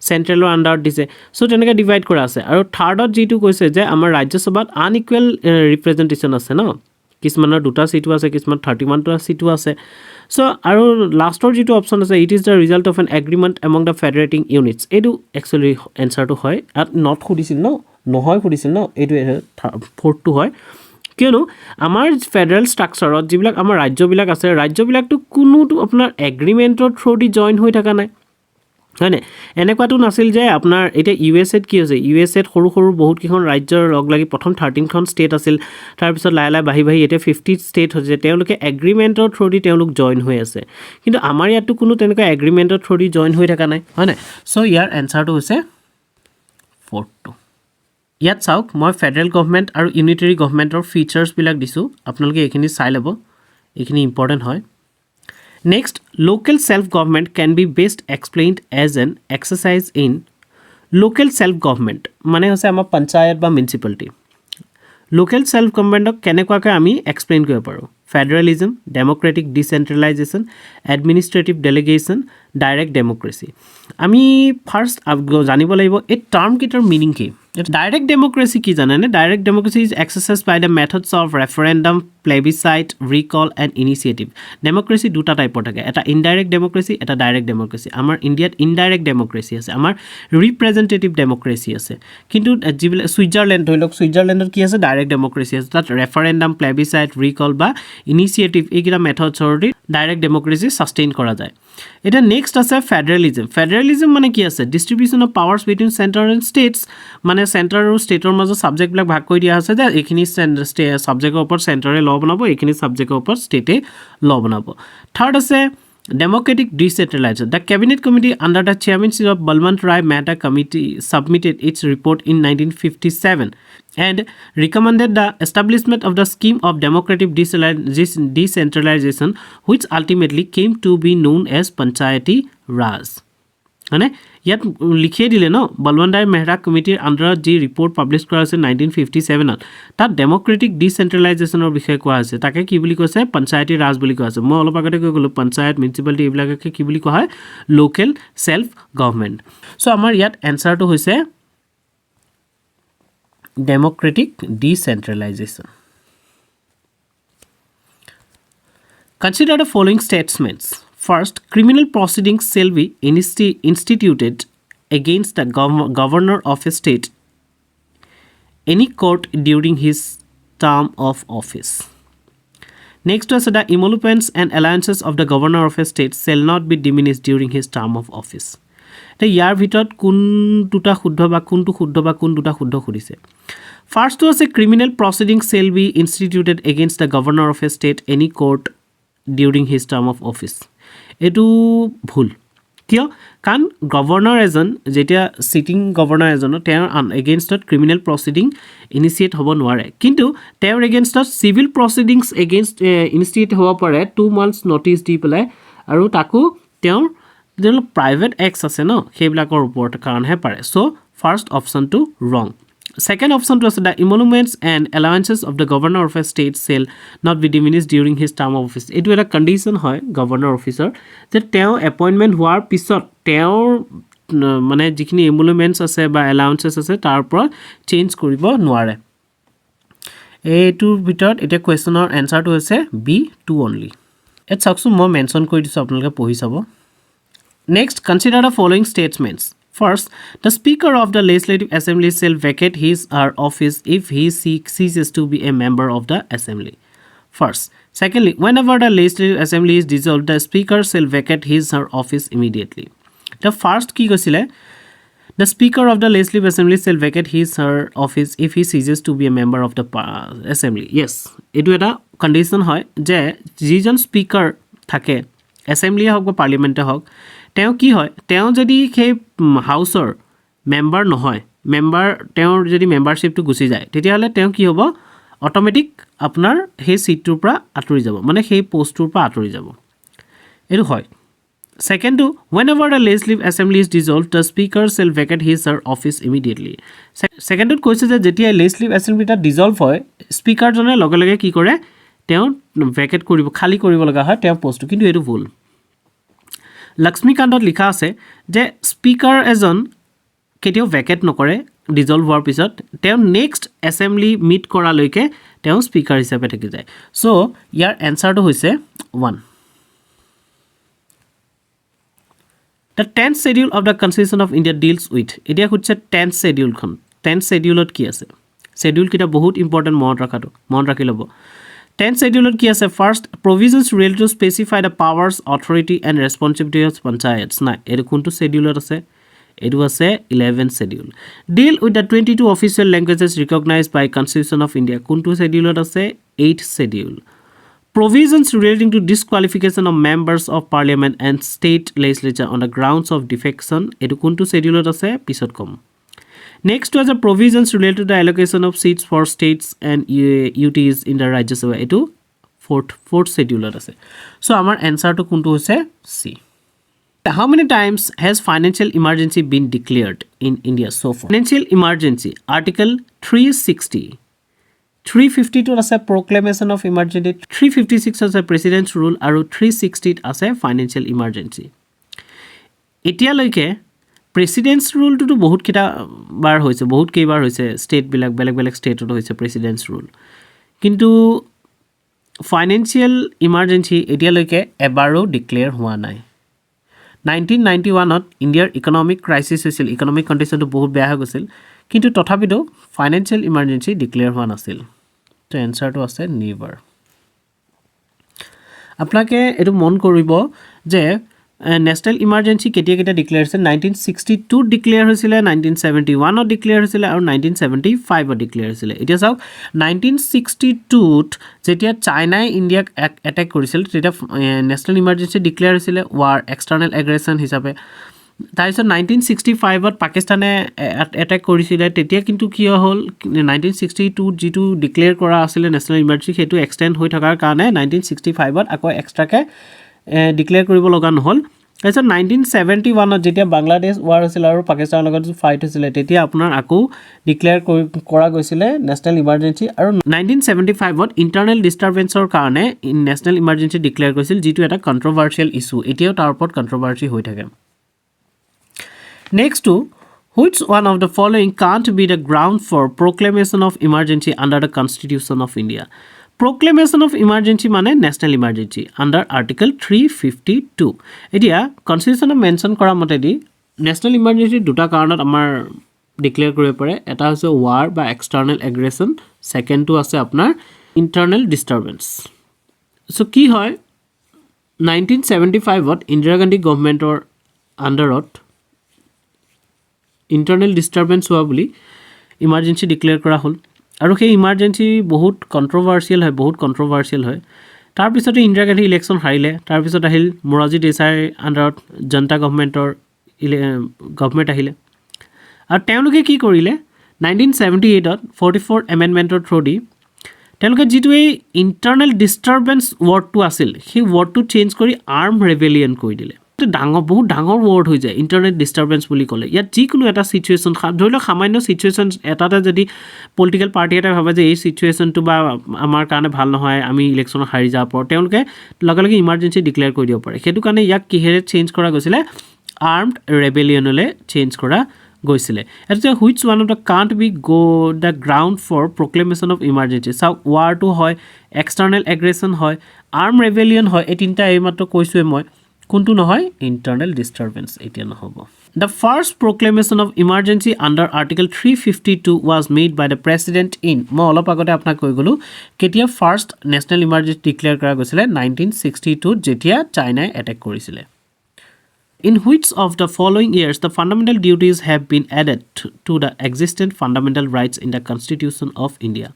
চেণ্ট্ৰেলৰ আণ্ডাৰত দিছে চ' তেনেকৈ ডিভাইড কৰা আছে আৰু থাৰ্ডত যিটো কৈছে যে আমাৰ ৰাজ্যসভাত আনইকুৱেল ৰিপ্ৰেজেণ্টেশ্যন আছে ন কিছুমানৰ দুটা ছিটো আছে কিছুমান 31টা ছিটো আছে চ' আৰু লাষ্টৰ যিটো অপশ্যন আছে it is the result of an agreement among the federating units এইটো একচুৱেলি এনচাৰটো হয় ইয়াত নট সুধিছিল নহয় সুধিছিল এইটো ফ'ৰ্থটো হয় কিয়নো আমাৰ ফেডাৰেল ষ্ট্ৰাকচাৰত যিবিলাক আমাৰ ৰাজ্যবিলাক আছে ৰাজ্যবিলাকতো কোনোটো আপোনাৰ এগ্ৰিমেণ্টৰ থ্ৰুদি জইন হৈ থকা নাই হয়নে এনেকুৱাটো নাছিল যে আপোনাৰ এতিয়া USA কি হৈছে USA সৰু বহুতকেইখন ৰাজ্যৰ লগ লাগি প্ৰথম 13খন ষ্টেট আছিল তাৰপিছত লাহে বাঢ়ি এতিয়া 50 ষ্টেট হৈছে তেওঁলোকে এগ্ৰিমেণ্টৰ থ্ৰুদি তেওঁলোক জইন হৈ আছে কিন্তু আমাৰ ইয়াততো কোনো তেনেকুৱা এগ্ৰিমেণ্টৰ থ্ৰুদি জইন হৈ থকা নাই হয়নে চ' ইয়াৰ এনচাৰটো হৈছে ফ'ৰ্থটো ইয়াত চাওক মই ফেডাৰেল গভৰ্ণমেণ্ট আৰু ইউনিটাৰী গভৰ্ণমেণ্টৰ ফিচাৰ্ছবিলাক দিছোঁ আপোনালোকে এইখিনি চাই ল'ব এইখিনি ইম্পৰ্টেণ্ট হয় next local self government can be best explained as an exercise in local self government মানে হৈছে আমাৰ পঞ্চায়ত বা মিউনিচিপালিটি লোকেল ছেল্ফ গভৰ্ণমেণ্টক কেনেকুৱাকৈ আমি এক্সপ্লেইন কৰিব পাৰোঁ federalism democratic decentralisation administrative delegation direct democracy আমি ফাৰ্ষ্ট জানিব লাগিব এই টাৰ্মকেইটাৰ মিনিং কি ডাইৰেক্ট ডেম'ক্ৰেচি কি জানেনে direct democracy is exercise by the methods of referendum plebiscite recall and initiative democracy দুটা টাইপৰ থাকে এটা ইনডাইৰেক্ট ডেম'ক্ৰেচি এটা ডাইৰেক্ট ডেম'ক্ৰেচি আমাৰ ইণ্ডিয়াত ইনডাইৰেক্ট ডেম'ক্ৰেচি আছে আমাৰ ৰিপ্ৰেজেণ্টেটিভ ডেম'ক্ৰেচি আছে কিন্তু যিবিলাক ছুইজাৰলেণ্ড ধৰি লওক ছুইজাৰলেণ্ডত কি আছে ডাইৰেক্ট ডেম'ক্ৰেচি আছে তাত ৰেফাৰেণ্ডাম প্লেবিচাইট ৰিকল বা ইনিচিয়েটিভ এইকেইটা মেথডছৰ দি ডাইৰেক্ট ডেম'ক্ৰেচি ছাষ্টেইন কৰা যায় এটা নেক্সট আছে ফেডাৰেলিজম মানে কি আছে distribution of powers between centre and states মানে চেণ্টাৰ আৰু ষ্টেটৰ মাজত ছাবজেক্টবিলাক ভাগ কৰি দিয়া আছে যে এইখিনি ছাবজেক্টৰ ওপৰত চেণ্টাৰে ল' বনাব এইখিনি ছাবজেক্টৰ ওপৰত ষ্টেটে ল' বনাব থাৰ্ড আছে Democratic decentralization. The Cabinet Committee under the chairmanship of Balwant Rai Mehta Committee submitted its report in 1957 and recommended the establishment of the scheme of democratic decentralization which ultimately came to be known as Panchayati Raj. মানে ইয়াত লিখিয়ে দিলে বলৱন্ত ৰায় মেহৰা কমিটিৰ আণ্ডাৰত যি report publish কৰা হৈছে 1957ত তাত ডেম'ক্ৰেটিক ডিচেণ্ট্ৰেলাইজেশ্যনৰ বিষয়ে কোৱা হৈছে তাকে কি বুলি কৈছে পঞ্চায়তী ৰাজ বুলি কোৱা হৈছে মই অলপ আগতে কৈ গ'লোঁ পঞ্চায়ত মিউনিচিপালিটি এইবিলাকে কি বুলি কোৱা হয় লোকেল ছেল্ফ গভৰ্ণমেণ্ট চ' আমাৰ ইয়াত এনচাৰটো হৈছে Democratic ডিচেণ্ট্ৰেলাইজেশ্যন Consider the following statements. First, criminal proceedings shall be instituted against the governor of a state any court during his term of office. Next was the emoluments and allowances of the governor of a state shall not be diminished during his term of office. The ইয়াৰ ভিতৰত কোন দুটা শুদ্ধ বা কোন দুটা শুদ্ধ কৰিছে first was a criminal proceeding shall be instituted against the governor of a state any court during his term of office. এটো ভুল কিয় কাৰণ গভৰ্ণৰ এজন যেতিয়া সিটিং গভৰ্ণৰ এজন তেওঁৰ এগেইনষ্টত ক্ৰিমিনেল প্ৰসিডিং ইনিচিয়েট হ'ব নোৱাৰে কিন্তু তেওঁৰ এগেইনষ্টত সিভিল প্ৰসিডিংছ এগেইনষ্ট ইনিচিয়েট হ'ব পাৰে 2 months নটিচ দি পেলাই আৰু তাকো তেওঁৰ যে প্ৰাইভেট এক্টছ আছে ন সেইবিলাকৰ ওপৰত কাৰণহে পাৰে সো ফাৰ্স্ট অপশনটো ৰং Second option was the emoluments and allowances of the governor of a state shall not be diminished during his term of office. It was a condition hoy governor officer that teo appointment hoar pisot teo mane jikhini emoluments ase ba allowances ase tar por change koribo nware. Etur bitor eta question or answer to ase B2 only. Et saksu mo mention kori disu apnaloke pohi sabo. Next consider the following statements. First, the Speaker of the Legislative Assembly shall vacate his or her office if he ceases to be a member of the Assembly. First. Secondly, whenever the Legislative Assembly is dissolved, the Speaker shall vacate his or her office immediately. The first key kosile, the Speaker of the Legislative Assembly shall vacate his or her office if he ceases to be a member of the Assembly. Yes, etu eta condition hoy je jijon Speaker thake Assembly hok ba Parliament hok তেওঁ কি হয় তেওঁ যদি সেই হাউসৰ member নহয় member তেওঁৰ যদি মেম্বাৰশিপটো গুছি যায় তেতিয়াহলে তেওঁ কি হ'ব অটোমেটিক আপোনাৰ সেই সিটটোৰ পৰা আঁতৰি যাব মানে সেই পোষ্টটোৰ পৰা আঁতৰি যাব এটো হয় সেকেন্ডটো whenever the legislative assembly is dissolved the speaker shall vacate his or her office immediately সেকেন্ডত কৈছে যে যেতিয়া legislative assembly টা ডিসলভ হয় স্পিকাৰ জনে লগে লগে কি কৰে তেওঁ ভেকেট কৰিব খালি কৰিব লগা হয় তেওঁ পোষ্টটো কিন্তু এটো ভুল লক্ষ্মীকান্তত লিখা আছে যে স্পিকাৰ এজন কেতিয়াও ভেকেট নকৰে ডিসলভ হোৱাৰ পিছত তেওঁ নেক্সট এসেম্বলি মিট কৰা লৈকে তেওঁ স্পিকাৰ হিচাপে থাকি যায় সো ইয়াৰ এনসাৰটো হৈছে 1 The 10th schedule of the Constitution of India deals with এতিয়া হচ্ছে 10th schedule খন 10th schedule কি আছে schedule কিটা বহুত ইম্পৰ্টেন্ট মন ৰাখি লব 10th schedule কি আছে first provisions related to specify the powers authority and responsibilities of panchayats না এর কোনটো schedule আছে এটো আছে 11th schedule deal with the 22 official languages recognized by Constitution of India কোনটো schedule আছে 8th schedule provisions relating to disqualification of members of parliament and state legislature on the grounds of defection etu kuntu schedule ase pisot kom next was the provisions related to the allocation of seats for states and UTs in the Rajya Sabha etu fourth schedule ase so amar answer to kuntu hoise C how many times has financial emergency been declared in India so far financial emergency article 360 352 আছে proclamation of emergency 356 আছে president's rule আৰু 360 আছে financial emergency এতিয়া লৈকে president's rule to বহুত কিটা বার হৈছে বহুত কেইবাৰ হৈছে স্টেট বিলাক বেলেগ স্টেটত হৈছে president's rule কিন্তু financial emergency এতিয়া লৈকে এবাৰো ডিক্লেয়াৰ হোৱা নাই 1991ত ইণ্ডিয়াৰ ইকোনমিক ক্ৰাইসিস হৈছিল ইকোনমিক কন্ডিশনটো বহুত বেয়া হৈ গৈছিল কিন্তু তথাপিতো financial emergency ডিক্লেয়াৰ হোৱা নাছিল তো এনসাৰটো আছে নেভাৰ আপোনাকে এটো মন কৰিব যে ন্যাশনাল ইমাৰ্জেন্সি কেতিয়া ডিক্লেয়াৰ হৈছে 1962 ডিক্লেয়াৰ হৈছিল 1971 ত ডিক্লেয়াৰ হৈছিল আৰু 1975 ত ডিক্লেয়াৰ হৈছিল এতিয়া চাওক 1962 ত যেতিয়া চাইনাই ইণ্ডিয়াক এটাক কৰিছিল তেতিয়া ন্যাশনাল ইমাৰ্জেন্সি ডিক্লেয়াৰ হৈছিল ওয়াৰ এক্সটাৰ্নাল এগ্ৰেছন হিচাপে তাইছত 1965 ত পাকিস্তানে এটাক কৰিছিল তেতিয়া কিন্তু কি হ'ল 1962 যেটো ডিক্লেয়াৰ কৰা আছিল ন্যাশনাল ইমাৰ্জেন্সি হেতু এক্সটেন্ড হৈ থকাৰ কাৰণে 1965 ত আকৌ এক্সট্ৰাকে ডিক্লেয়াৰ কৰিব লগা নহল তাইছত 1971 ত যেতিয়া বাংলাদেশ ওয়াৰ হৈছিল আৰু পাকিস্তানৰ লগত ফাইট হৈছিল তেতিয়া আপোনাৰ আকৌ ডিক্লেয়াৰ কৰা গৈছিল ন্যাশনাল ইমাৰ্জেন্সি আৰু 1975 ত ইন্টাৰনেল ডিস্টাৰবেন্সৰ কাৰণে ন্যাশনাল ইমাৰ্জেন্সি ডিক্লেয়াৰ কৰিছিল যেটো এটা কন্ট্ৰভাৰ্চিয়েল ইস্যু এতিয়াও তাৰ ওপৰত কন্ট্ৰভাৰ্সি হৈ থাকে Next to which one of the following can't be the ground for proclamation of emergency under the Constitution of India? Proclamation of emergency মানে national emergency under article 352. Etia constitution mention kora motedi national emergency দুটা কাৰণত আমাৰ declare কৰিব পাৰে এটা হৈছে war বা external aggression ছেকেণ্ডটো আছে আপোনাৰ ইণ্টাৰনেল ডিষ্টাৰবেঞ্চ চ' কি হয় 1975ত ইন্দিৰা গান্ধী গভৰ্ণমেণ্টৰ আণ্ডাৰত ইণ্টাৰনেল ডিষ্টাৰবেঞ্চ হোৱা বুলি ইমাৰ্জেঞ্চি ডিক্লেয়াৰ কৰা হ'ল আৰু সেই ইমাৰ্জেঞ্চি বহুত কণ্ট্ৰভাৰ্চিয়েল হয় তাৰপিছতে ইন্দিৰা গান্ধী ইলেকশ্যন হাৰিলে তাৰপিছত আহিল মোৰাৰজী দেশাইৰ আণ্ডাৰত জনতা গভৰ্ণমেণ্ট আহিলে আৰু তেওঁলোকে কি কৰিলে 1978ত 44 এমেণ্ডমেণ্টৰ থ্ৰুদি তেওঁলোকে যিটো এই ইণ্টাৰনেল ডিষ্টাৰবেঞ্চ ৱৰ্ডটো আছিল সেই ৱৰ্ডটো চেঞ্জ কৰি আৰ্ম ৰেবেলিয়ন কৰি দিলে বহুত ডাঙৰ ৱৰ্ড হৈ যায় ইণ্টাৰনেট ডিষ্টাৰবেঞ্চ বুলি ক'লে ইয়াত যিকোনো এটা ছিটুৱেশ্যন ধৰি লওক সামান্য ছিটুৱেশ্যন এটাতে যদি পলিটিকেল পাৰ্টি এটাই ভাবে যে এই ছিটুৱেশ্যনটো বা আমাৰ কাৰণে ভাল নহয় আমি ইলেকশ্যনত হাৰি যাব পাৰোঁ তেওঁলোকে লগে লগে ইমাৰ্জেঞ্চি ডিক্লেয়াৰ কৰি দিব পাৰে সেইটো কাৰণে ইয়াক কিহেৰে চেঞ্জ কৰা গৈছিলে আৰ্মড ৰেবেলিয়নলৈ চেঞ্জ কৰা গৈছিলে এতিয়া which one of the can't be the ground for proclamation of emergency চাওক ৱাৰটো হয় এক্সটাৰ্নেল এগ্ৰেশ্যন হয় আৰ্ম ৰেবেলিয়ন হয় এই তিনিটা এইমাত্ৰ কৈছোঁৱে মই কোনটো নহয় ইণ্টাৰনেল ডিষ্টাৰবেঞ্চ এতিয়া নহ'ব the first proclamation of emergency under article 352 was made by the president in মই অলপ আগতে আপোনাক কৈ গ'লোঁ কেতিয়া ফাৰ্ষ্ট নেশ্যনেল ইমাৰ্জেঞ্চি ডিক্লেয়াৰ কৰা গৈছিলে 1962 যেতিয়া চাইনাই এটেক কৰিছিলে In which of the following years the fundamental duties have been added to the existent fundamental rights in the Constitution of India?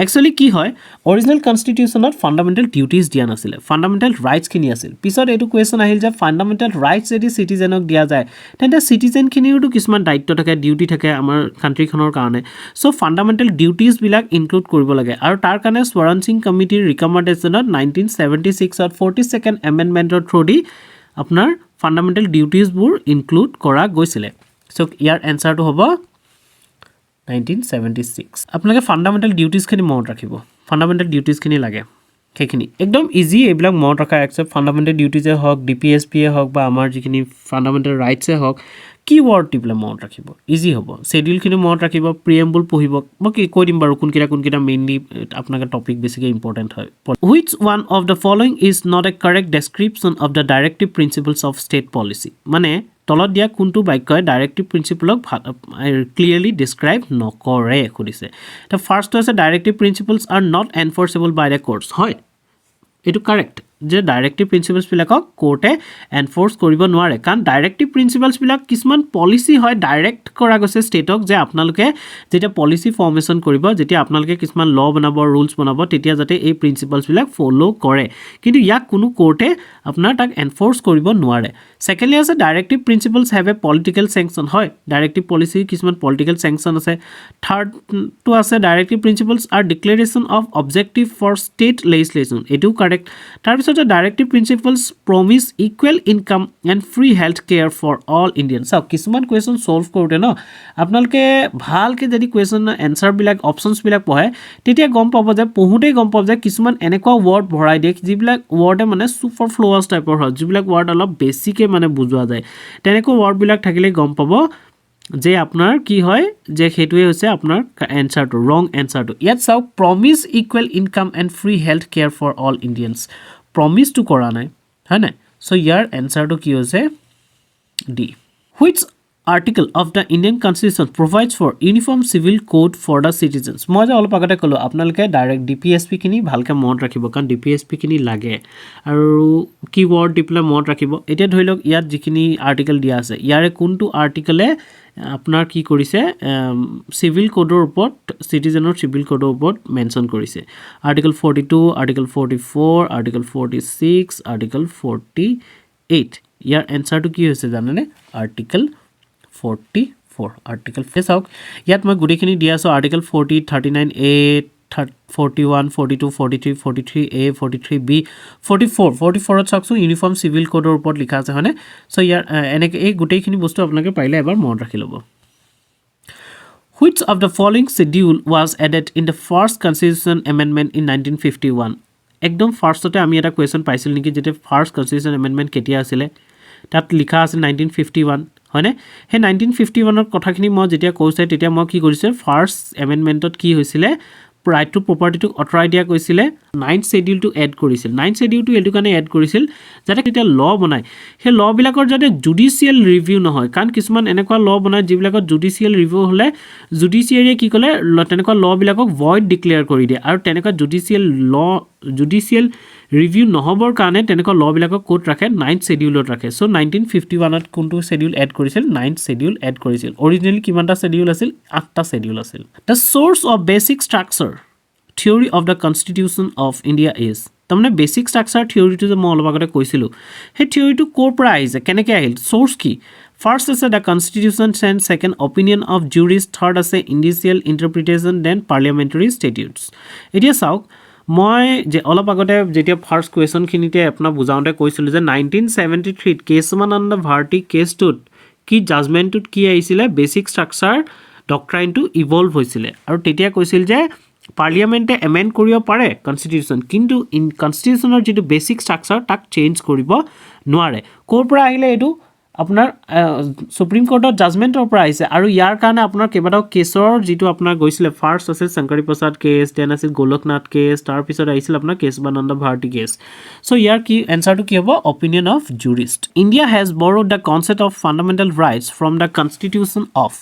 Actually কি হয় অৰিজিনেল কনষ্টিটিউশ্যনত ফাণ্ডামেণ্টেল ডিউটিজ দিয়া নাছিলে fundamental ৰাইটছখিনি আছিল পিছত এইটো কুৱেশ্যন আহিল যে ফাণ্ডামেণ্টেল ৰাইটছ যদি চিটিজেনক দিয়া যায় তেন্তে চিটিজেনখিনিৰোতো কিছুমান দায়িত্ব থাকে ডিউটি থাকে আমাৰ কাণ্ট্ৰিখনৰ কাৰণে চ' ফাণ্ডামেণ্টেল ডিউটিজবিলাক ইনক্লুড কৰিব লাগে আৰু তাৰ কাৰণে স্বৰণ সিং কমিটিৰ ৰিকমেণ্ডেশ্যনত 1976ত 42nd এমেণ্ডমেণ্টৰ থ্ৰুদি আপোনাৰ ফাণ্ডামেণ্টেল ডিউটিজবোৰ ইনক্লুড কৰা গৈছিলে চ' ইয়াৰ এনচাৰটো হ'ব 1976 আপোনালোকে ফাণ্ডামেণ্টেল ডিউটিজখিনি মনত ৰাখিব ফাণ্ডামেণ্টেল ডিউটিজখিনি লাগে সেইখিনি একদম ইজি এইবিলাক মনত ৰখা একচেপ্ট ফাণ্ডামেণ্টেল ডিউটিজে হওক DPSPয়ে হওক বা আমাৰ যিখিনি ফাণ্ডামেণ্টেল ৰাইটছে হওক কি ৱৰ্ড দি পেলাই মনত ৰাখিব ইজি হ'ব শ্বেডিউলখিনি মনত ৰাখিব প্ৰিএম্বল পঢ়িব মই কি কৈ দিম বাৰু কোনকেইটা মেইনলি আপোনালোকে টপিক বেছিকৈ ইম্পৰ্টেণ্ট হয় which one of the following is not A correct description of the directive principles of state policy মানে তলত দিয়া কোনটো বাক্যই ডাইৰেক্টিভ প্ৰিন্সিপলক ক্লিয়াৰলি ডিছক্ৰাইব নকৰে সুধিছে এতিয়া ফাৰ্ষ্টটো আছে directive principles are not enforceable by the courts হয় এইটো কাৰেক্ট যে ডাইৰেক্টিভ প্ৰিন্সিপলছবিলাকক কোৰ্টে এনফৰ্চ কৰিব নোৱাৰে কাৰণ ডাইৰেক্টিভ প্ৰিন্সিপলছবিলাক কিছুমান পলিচি হয় ডাইৰেক্ট কৰা গৈছে ষ্টেটক যে আপোনালোকে যেতিয়া পলিচি ফৰ্মেশ্যন কৰিব যেতিয়া আপোনালোকে কিছুমান ল বনাব ৰুলছ বনাব তেতিয়া যাতে এই প্ৰিন্সিপলছবিলাক ফ'ল' কৰে কিন্তু ইয়াক কোনো কোৰ্টে আপোনাৰ তাক এনফৰ্চ কৰিব নোৱাৰে ছেকেণ্ডলি আছে directive principles have a political sanction হয় ডাইৰেক্টিভ পলিচি কিছুমান পলিটিকেল চেংচন আছে থাৰ্ডটো আছে directive principles R declaration of objective for state লেজিছলেশ্যন এইটোও কাৰেক্ট তাৰপিছতে directive principles promise equal income and free health care for all Indian চাওক কিছুমান question solve কৰোঁতে ন আপোনালোকে ভালকৈ যদি কুৱেশ্যন এনচাৰবিলাক অপশ্যনছবিলাক পঢ়ে তেতিয়া গম পাব যে পঢ়োঁতেই গম পাব যে কিছুমান এনেকুৱা ৱৰ্ড ভৰাই দিয়ে যিবিলাক ৱৰ্ডে মানে ছুপাৰ ফ্ল'ৱাছ টাইপৰ হয় যিবিলাক ৱৰ্ড অলপ বেছিকৈ মানে বুজোৱা যায় তেনেকুৱা ৱৰ্ডবিলাক থাকিলে গম পাব যে আপোনাৰ কি হয় যে সেইটোৱে হৈছে আপোনাৰ এনচাৰটো ৰং এনচাৰটো ইয়াত চাওক promise equal income and free health care for all Indians প্ৰমিছটো কৰা নাই হয় নাই চ' ইয়াৰ এনচাৰটো কি হৈছে D which article of the Indian constitution provides for uniform civil code for the citizens মই যে অলপ আগতে ক'লোঁ আপোনালোকে ডাইৰেক্ট DPSPখিনি ভালকৈ মনত ৰাখিব কাৰণ DPSPখিনি লাগে আৰু কি ৱৰ্ড দি পেলাই মনত ৰাখিব এতিয়া ধৰি লওক ইয়াত যিখিনি আৰ্টিকেল দিয়া আছে ইয়াৰে কোনটো আৰ্টিকেলে আপোনাৰ কি কৰিছে চিভিল কোডৰ ওপৰত চিটিজেনৰ চিভিল কোডৰ ওপৰত মেনশ্যন কৰিছে আৰ্টিকেল 42 আৰ্টিকেল 44 আৰ্টিকেল 46 আৰ্টিকেল 48 ইয়াৰ এনচাৰটো কি হৈছে জানেনে আৰ্টিকেল 44 আৰ্টিকেল চাওক ইয়াত মই গোটেইখিনি দিয়া আছোঁ আৰ্টিকেল 40 39A 41 42 43 43A 43B 44ত চাওকচোন ইউনিফৰ্ম চিভিল কোডৰ ওপৰত লিখা আছে হয়নে চ' ইয়াৰ এনেকৈ এই গোটেইখিনি বস্তু আপোনালোকে পাৰিলে এবাৰ মনত ৰাখি ল'ব Which of the following schedule was added in the first constitution amendment in 1951 একদম ফাৰ্ষ্টতে আমি এটা কুৱেশ্যন পাইছিলোঁ নেকি যেতিয়া ফাৰ্ষ্ট কনষ্টিটিউশ্যন এমেণ্ডমেণ্ট কেতিয়া আছিলে তাত লিখা আছিল 1951 হয়নে সেই 1951ৰ কথাখিনি মই যেতিয়া কৈছে তেতিয়া মই কি কৰিছোঁ ফাৰ্ষ্ট এমেণ্ডমেণ্টত কি হৈছিলে ৰাইট টু প্ৰপাৰ্টিটোক অঁতৰাই দিয়া কৈছিলে 9th শ্বেডিউলটো এড কৰিছিল 9th শ্বেডিউলটো এইটো কাৰণে এড কৰিছিল যাতে তেতিয়া ল বনায় সেই লবিলাকৰ যাতে জুডিচিয়েল ৰিভিউ নহয় কাৰণ কিছুমান এনেকুৱা ল বনায় যিবিলাকত জুডিচিয়েল ৰিভিউ হ'লে জুডিচিয়াৰীয়ে কি ক'লে তেনেকুৱা লবিলাকক ভইড ডিক্লেয়াৰ কৰি দিয়ে আৰু তেনেকুৱা জুডিচিয়েল ৰিভিউ নহবৰ কাৰণে তেনেকুৱা লবিলাকক ক'ত ৰাখে 9th শ্বেডিউলত ৰাখে চ' 1951ত কোনটো শ্বেডিউল এড কৰিছিল 9th শ্বেডিউল এড কৰিছিল অৰিজিনেলি কিমানটা শ্বেডিউল আছিল 8টা শ্বেডিউল আছিল the source of basic structure theory of the constitution of India is তাৰমানে বেচিক ষ্ট্ৰাকচাৰ থিয়ৰীটো যে মই অলপ আগতে কৈছিলোঁ সেই থিয়ৰীটো ক'ৰ পৰা আহিছে কেনেকৈ আহিল চ'ৰ্চ কি ফাৰ্ষ্ট আছে the constitution and second opinion of jurist third আছে judicial interpretation then parliamentary statutes এতিয়া চাওক মই যে অলপ আগতে যেতিয়া ফাৰ্ষ্ট কুৱেশ্যনখিনিতে আপোনাক বুজাওঁতে কৈছিলোঁ যে 1973ত কেশৱানন্দ ভাৰতী কেছটোত কি জাজমেণ্টটোত কি আহিছিলে বেচিক ষ্ট্ৰাকচাৰ ডক্ট্ৰাইনটো ইভলভ হৈছিলে আৰু তেতিয়া কৈছিল যে পাৰ্লিয়ামেণ্টে এমেণ্ড কৰিব পাৰে কনষ্টিটিউশ্যন কিন্তু কনষ্টিটিউশ্যনৰ যিটো বেচিক ষ্ট্ৰাকচাৰ তাক চেঞ্জ কৰিব নোৱাৰে ক'ৰ পৰা আহিলে এইটো আপোনাৰ সুপ্ৰিম কোৰ্টৰ জাজমেণ্টৰ পৰা আহিছে আৰু ইয়াৰ কাৰণে আপোনাৰ কেইবাটাও কেছৰ যিটো আপোনাৰ গৈছিলে ফাৰ্ষ্ট আছিল শংকৰী প্ৰসাদ কেছ দেন আছিল গোলকনাথ কেছ তাৰপিছত আহিছিল আপোনাৰ কেশৱানন্দ ভাৰতী কেছ চ' ইয়াৰ কি এনচাৰটো কি হ'ব opinion of jurist India has borrowed the concept of fundamental rights from the constitution of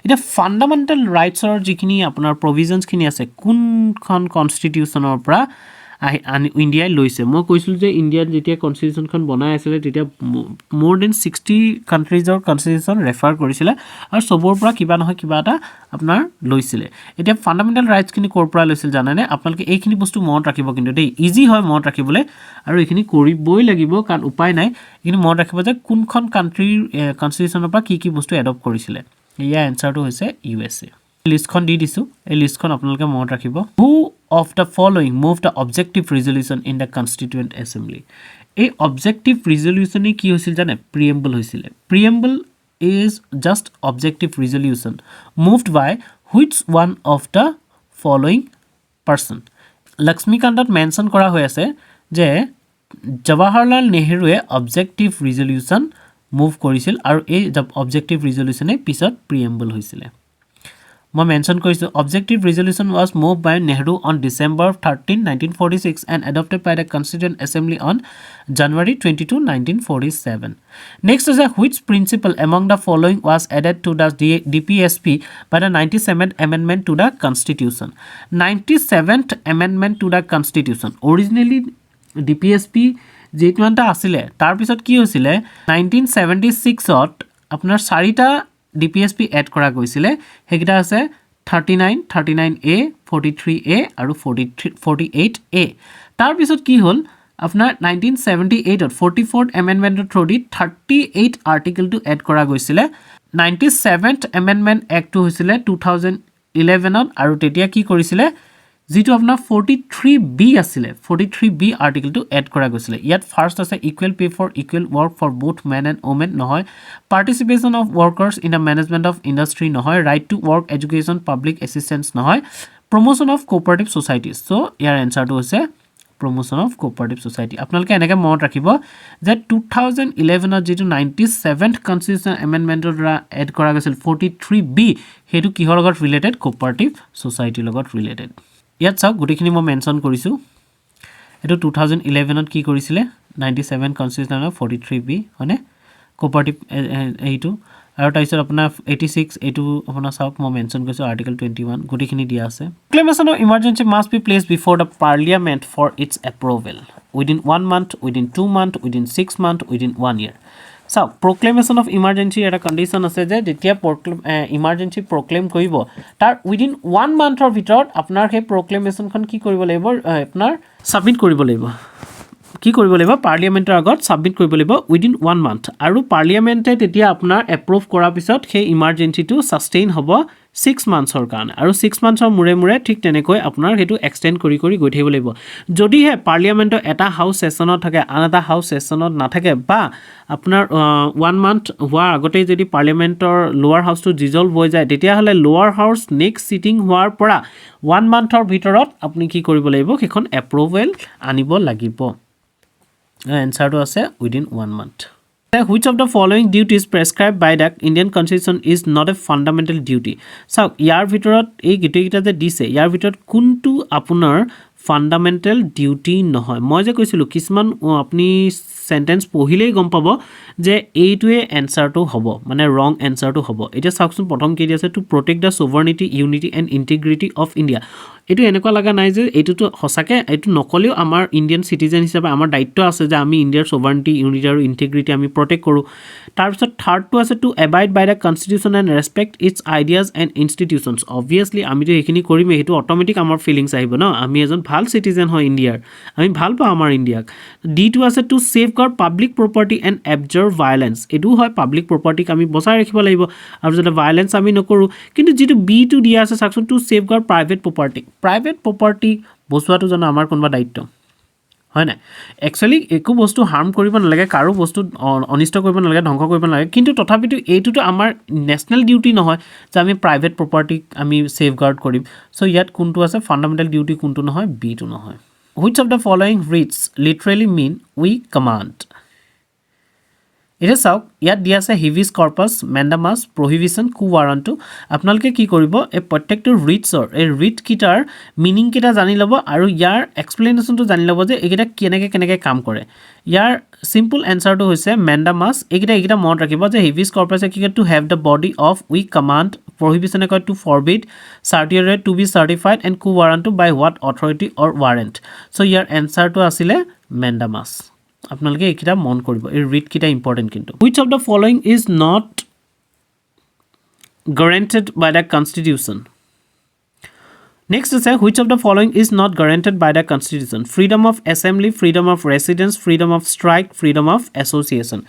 এতিয়া ফাণ্ডামেণ্টেল ৰাইটছৰ যিখিনি আপোনাৰ প্ৰভিজনছখিনি আছে কোনখন কনষ্টিটিউশ্যনৰ পৰা ইণ্ডিয়াই লৈছে মই কৈছিলোঁ যে ইণ্ডিয়াত যেতিয়া কনষ্টিটিউশ্যনখন বনাই আছিলে তেতিয়া মোৰ দেন 60 কাণ্ট্ৰিজৰ কনষ্টিটিউশ্যন ৰেফাৰ কৰিছিলে আৰু চবৰ পৰা কিবা নহয় কিবা এটা আপোনাৰ লৈছিলে এতিয়া ফাণ্ডামেণ্টেল ৰাইটছখিনি ক'ৰ পৰা লৈছিল জানেনে আপোনালোকে এইখিনি বস্তু মনত ৰাখিব কিন্তু দেই ইজি হয় মনত ৰাখিবলৈ আৰু এইখিনি কৰিবই লাগিব কাৰণ উপায় নাই এইখিনি মনত ৰাখিব যে কোনখন কাণ্ট্ৰিৰ কনষ্টিটিউশ্যনৰ পৰা কি বস্তু এডপ্ট কৰিছিলে ইয়াৰ এনচাৰটো হৈছে USA লিষ্টখন দি দিছোঁ এই লিষ্টখন আপোনালোকে মনত ৰাখিব হু of the following move the objective resolution in the Constituent Assembly এই objective resolution কি হৈছিল জানে preamble হৈছিলে preamble is just objective resolution moved by which one of the following person লক্ষ্মীকান্তত মেনশ্যন কৰা হৈ আছে যে জৱাহৰলাল নেহৰুৱে objective resolution মুভ কৰিছিল আৰু এই objective resolution পিছত preamble হৈছিলে মই মেনশ্যন কৰিছোঁ objective resolution was moved by Nehru on December 13, 1946 and adopted by the Constituent Assembly on January 22, 1947. Next is which principle among the following was added to the DPSP by the 97th Amendment to the Constitution. 97th Amendment to the Constitution. Originally DPSP যেইটা আছিলে তাৰপিছত কি হৈছিলে 1976ত আপোনাৰ 4টা DPSP add কৰা গৈছিলে হেগিটা আছে 39, 39A, 43A আৰু 48A তাৰ পিছত কি হ'ল আপোনাৰ 1978ত 44th এমেণ্ডমেণ্টৰ থ্ৰুদি 38 আৰ্টিকেলটো এড কৰা গৈছিলে 97th এমেণ্ডমেণ্ট এক্টটো হৈছিলে 2011ত আৰু তেতিয়া কি কৰিছিলে যিটো আপোনাৰ 43B আছিলে 43B আৰ্টিকেলটো এড কৰা গৈছিলে ইয়াত ফাৰ্ষ্ট আছে equal pay for equal work for both men and women নহয় participation of workers in the management of industry নহয় right to work education public assistance নহয় promotion of cooperative societies so' ইয়াৰ এনচাৰটো হৈছে প্ৰমোশ্যন অফ কোঅপাৰেটিভ ছ'চাইটি আপোনালোকে এনেকৈ মনত ৰাখিব যে 2011ত যিটো 97th কনষ্টিটিউশ্যন এমেণ্ডমেণ্টৰ দ্বাৰা এড কৰা গৈছিল 43B সেইটো কিহৰ লগত ৰিলেটেড কোঅপাৰেটিভ ছ'চাইটিৰ লগত ৰিলেটেড ইয়াত চাওক গোটেইখিনি মই মেনশ্যন কৰিছোঁ এইটো 2011ত কি কৰিছিলে 97 কনষ্টিটিউশ্যনৰ 43B হয়নে কোঅপাৰেটিভ এইটো আৰু তাৰপিছত আপোনাৰ 86 এইটো আপোনাৰ চাওক মই মেনশ্যন কৰিছোঁ আৰ্টিকেল 21 গোটেইখিনি দিয়া আছে proclamation of emergency must be placed before the parliament for its approval within 1 month within 2 months within 6 months within 1 year চাওক proclamation of emergency এটা কণ্ডিশ্যন আছে যে যেতিয়া ইমাৰ্জেঞ্চি প্ৰক্লেম কৰিব তাৰ উইদিন 1 মান্থৰ ভিতৰত আপোনাৰ সেই প্ৰক্লেমেশ্যনখন কি কৰিব লাগিব আপোনাৰ ছাবমিট কৰিব লাগিব কি কৰিব লাগিব পাৰ্লিয়ামেণ্টৰ আগত ছাবমিট কৰিব লাগিব উইদিন 1 মান্থ আৰু পাৰ্লিয়ামেণ্টে তেতিয়া আপোনাৰ এপ্ৰুভ কৰাৰ পিছত সেই ইমাৰ্জেঞ্চিটো ছাষ্টেইন হ'ব 6 মান্থছৰ কাৰণে আৰু 6 মান্থছৰ মূৰে ঠিক তেনেকৈ আপোনাৰ সেইটো এক্সটেণ্ড কৰি গৈ থাকিব লাগিব যদিহে পাৰ্লিয়ামেণ্টৰ এটা হাউচ ছেছনত থাকে আন এটা হাউচ ছেছনত নাথাকে বা আপোনাৰ 1 মান্থ হোৱাৰ আগতেই যদি পাৰ্লিয়ামেণ্টৰ লোৱাৰ হাউচটো ডিজলভ হৈ যায় তেতিয়াহ'লে লোৱাৰ হাউচ নেক্সট ছিটিং হোৱাৰ পৰা 1 মান্থৰ ভিতৰত আপুনি কি কৰিব লাগিব সেইখন এপ্ৰুভেল আনিব লাগিব এনচাৰটো আছে within 1 month Which of the following duties prescribed by the Indian Constitution is not a fundamental duty? চাওক ইয়াৰ ভিতৰত এই গিটেইটা যে দিছে ইয়াৰ ভিতৰত কোনটো আপোনাৰ ফাণ্ডামেণ্টেল ডিউটি নহয় মই যে কৈছিলোঁ কিছুমান আপুনি সেন্টেন্স পঢ়িলেই গম পাব যে এইটোৱে এনসাৰটো হ'ব মানে ৰং এনসাৰটো হ'ব এতিয়া চাওকচোন প্ৰথম কি আছে to protect the sovereignty unity and integrity of India এইটো এনেকুৱা লগা নাই যে এইটোতো সঁচাকৈ এইটো নকলেও আমাৰ ইণ্ডিয়ান চিটিজেন হিচাপে আমাৰ দায়িত্ব আছে যে আমি ইণ্ডিয়াৰ সোভাৰ্নিটি ইউনিটি আৰু ইণ্টিগ্ৰিটি আমি প্ৰটেক্ট কৰোঁ তাৰপিছত থাৰ্ডটো আছে to abide by the constitution and respect its ideas and institutions obviously আমিতো সেইখিনি কৰিমেই সেইটো অট'মেটিক আমাৰ ফিলিংছ আহিব ন আমি এজন ভাল চিটিজেন হয় ইণ্ডিয়াৰ আমি ভাল পাওঁ আমাৰ ইণ্ডিয়াক ডিটো আছে to safeguard public property and abjure violence এইটোও হয় পাব্লিক প্ৰপাৰ্টিক আমি বচাই ৰাখিব লাগিব আৰু যাতে ভায়লেন্স আমি নকৰোঁ কিন্তু যিটো বিটো দিয়া আছে চাওকচোন টু ছেফগাৰ্ড প্ৰাইভেট প্ৰপাৰ্টি বচোৱাটো জানো আমাৰ কোনোবা দায়িত্ব হয় নাই একচুৱেলি একো বস্তু হাৰ্ম কৰিব নালাগে কাৰো বস্তু অনিষ্ট কৰিব নালাগে ধ্বংস কৰিব নালাগে কিন্তু তথাপিতো এইটোতো আমাৰ নেশ্যনেল ডিউটি নহয় যে আমি প্ৰাইভেট প্ৰপাৰ্টিক আমি ছেফগাৰ্ড কৰিম চ' ইয়াত কোনটো আছে ফাণ্ডামেণ্টেল ডিউটি কোনটো নহয় বিটো নহয় which of the following reads literally mean we command এতিয়া চাওক ইয়াত দিয়া আছে হিভিছ কৰ্পাছ মেণ্ডামাছ প্ৰহিবিশ্যন কু ৱাৰাণ্টটো আপোনালোকে কি কৰিব এই প্ৰত্যেকটো ৰিটছৰ এই ৰিটকেইটাৰ মিনিংকেইটা জানি ল'ব আৰু ইয়াৰ এক্সপ্লেনেশ্যনটো জানি ল'ব যে এইকেইটা কেনেকৈ কাম কৰে ইয়াৰ চিম্পল এনচাৰটো হৈছে মেণ্ডামাছ এইকেইটা মনত ৰাখিব যে হিভিছ কৰ্পাছে কি কয় to have the body of we command প্ৰহিবিশ্যনে কয় to forbid certified to be certified and quo ৱাৰাণ্টটো by what authority or warrant so' ইয়াৰ এনচাৰটো আছিলে মেণ্ডামাছ আপোনালোকে এইকেইটা মন কৰিব এই ৰিটকেইটা ইম্পৰ্টেণ্ট কিন্তু which of the following is not guaranteed by the constitution next is which of the following is not guaranteed by the constitution freedom of assembly freedom of residence freedom of strike freedom of association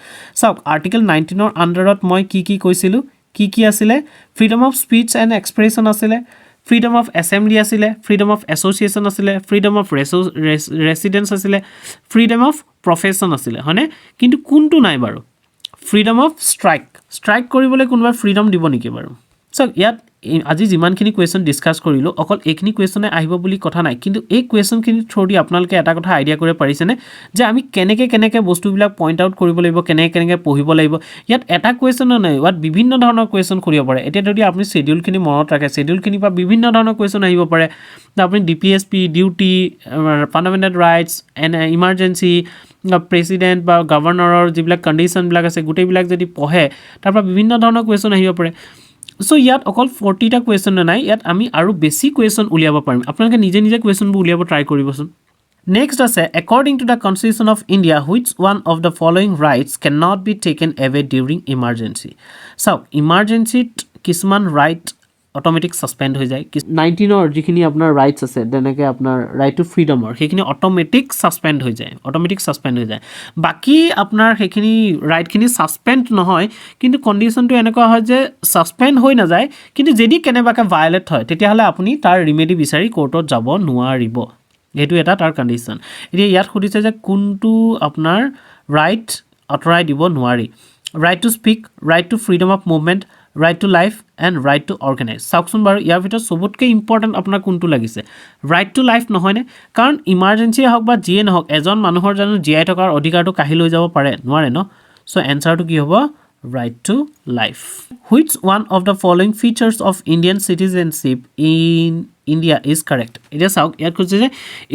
so article 19 or underত মই কি কৈছিলো কি আছিলে freedom of speech and expression আছিলে freedom of assembly asile freedom of association asile freedom of residence asile freedom of profession asile hone kintu kuntu nai baru freedom of strike koribole kunba freedom dibo niki baru so yat আজি যিমানখিনি question discuss কৰিলোঁ অকল এইখিনি কুৱেশ্যনে আহিব বুলি কথা নাই কিন্তু এই কুৱেশ্যনখিনি থ্ৰু দি আপোনালোকে এটা কথা আইডিয়া কৰিব পাৰিছেনে যে আমি কেনেকৈ বস্তুবিলাক পইণ্ট আউট কৰিব লাগিব কেনেকৈ পঢ়িব লাগিব ইয়াত এটা কুৱেশ্যন নাই ইয়াত বিভিন্ন ধৰণৰ কুৱেশ্যন কৰিব পাৰে এতিয়া যদি আপুনি শ্বেডিউলখিনি মনত ৰাখে শ্বেডিউলখিনিৰ পৰা বিভিন্ন ধৰণৰ কুৱেশ্যন আহিব পাৰে আপুনি DPSP duty fundamental rights and emergency president বা গভৰ্ণৰৰ যিবিলাক কণ্ডিশ্যনবিলাক আছে গোটেইবিলাক যদি পঢ়ে তাৰ পৰা বিভিন্ন ধৰণৰ কুৱেশ্যন আহিব পাৰে So ইয়াত অকল 40টা কুৱেশ্যন নাই ইয়াত আমি আৰু বেছি কুৱেশ্যন উলিয়াব পাৰিম আপোনালোকে নিজে কুৱেশ্যনবোৰ উলিয়াব ট্ৰাই কৰিবচোন নেক্সট আছে according to the constitution of India which one of the following rights cannot be taken away during emergency so emergency কিছুমান ৰাইট অটোমেটিক সাসপেন্ড হৈ যায় 19 অৰ যিখিনি আপোনাৰ ৰাইটস আছে তেনেকৈ আপোনাৰ ৰাইট টু ফ্ৰীডমৰ সেইখিনি অটোমেটিক সাসপেন্ড হৈ যায় বাকি আপোনাৰ সেইখিনি ৰাইটখিনি সাসপেন্ড নহয় কিন্তু কন্ডিশনটো এনেকুৱা হয় যে সাসপেন্ড হৈ না যায় কিন্তু যদি কেনেবাকে ভায়োলেট হয় তেতিয়াহলে আপুনি তাৰ ৰিমেডি বিচাৰি কোৰ্টত যাব নোৱাৰিব এটো এটা তাৰ কন্ডিশন এতিয়া ইয়াত খুদিছে যে কোনটো আপোনাৰ ৰাইট অথৰাই দিব নোৱাৰি right to speak right to freedom of movement right to life and right to organize চাওকচোন বাৰু ইয়াৰ ভিতৰত সবতকৈ ইম্পৰ্টেণ্ট আপোনাৰ কোনটো লাগিছে right to life নহয়নে কাৰণ ইমাৰ্জেঞ্চি হওক বা যিয়ে নহওক এজন মানুহৰ জানো জীয়াই থকাৰ অধিকাৰটো কাঢ়ি লৈ যাব পাৰে নোৱাৰে ন সো এনসাৰটো কি হ'ব right to life which one of the following features of Indian citizenship in India is correct এটা চাওক ইয়াত কৈছে যে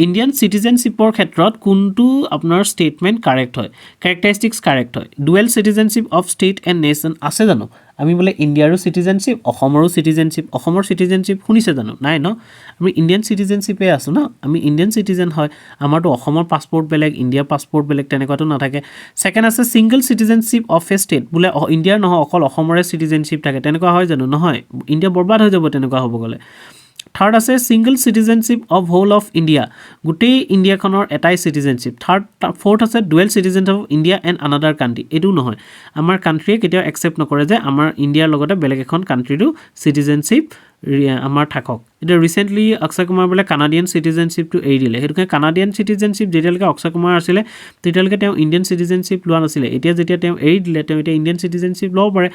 ইণ্ডিয়ান সিটিজেনশিপৰ ক্ষেত্ৰত কোনটো আপোনাৰ ষ্টেটমেন্ট কাৰেক্ট হয় ক্যাৰেক্টাৰিষ্টিক্স কাৰেক্ট হয় dual citizenship of state and nation আছে জানো আমি বলে ইণ্ডিয়াৰো সিটিজেনশিপ অসমৰো সিটিজেনশিপ অসমৰ সিটিজেনশিপ শুনিছে জানো নাই ন আমি ইণ্ডিয়ান সিটিজেনশিপে আছো ন আমি ইণ্ডিয়ান সিটিজেন হয় আমাৰটো অসমৰ পাছপোৰ্ট বেলেগ ইণ্ডিয়াৰ পাছপোৰ্ট বেলেগ তেনেকুৱাটো নাথাকে সেকেন্ড আছে single citizenship of a state বলে ইণ্ডিয়াৰ নহয় অকল অসমৰে সিটিজেনশিপ থাকে তেনেকুৱা হয় জানো নহয় ইণ্ডিয়া বৰবাদ হৈ যাব তেনেকুৱা হ'ব গলে থাৰ্ড আছে single citizenship of whole of India গোটেই ইণ্ডিয়াখনৰ এটাই সিটিজেনশিপ ফোৰ্থ আছে dual citizenship of India and another country এইটো নহয় আমাৰ কাণ্ট্ৰিয়ে কেতিয়াও একচেপ্ট নকৰে যে আমাৰ ইণ্ডিয়াৰ লগতে বেলেগ এখন কাণ্ট্ৰিৰো সিটিজেনশিপ আমাৰ থাকক এতিয়া ৰিচেণ্টলি অক্ষয় কুমাৰ বোলে কানাডিয়ান চিটিজেনশ্বিপটো এৰি দিলে সেইটো কাৰণে কানাডিয়ান চিটিজেনশ্বিপ যেতিয়ালৈকে অক্ষয় কুমাৰ আছিলে তেতিয়ালৈকে তেওঁ ইণ্ডিয়ান চিটিজেনশ্বিপ লোৱা নাছিলে এতিয়া যেতিয়া তেওঁ এৰি দিলে তেওঁ এতিয়া ইণ্ডিয়ান চিটিজেনশ্বিপ ল'ব পাৰে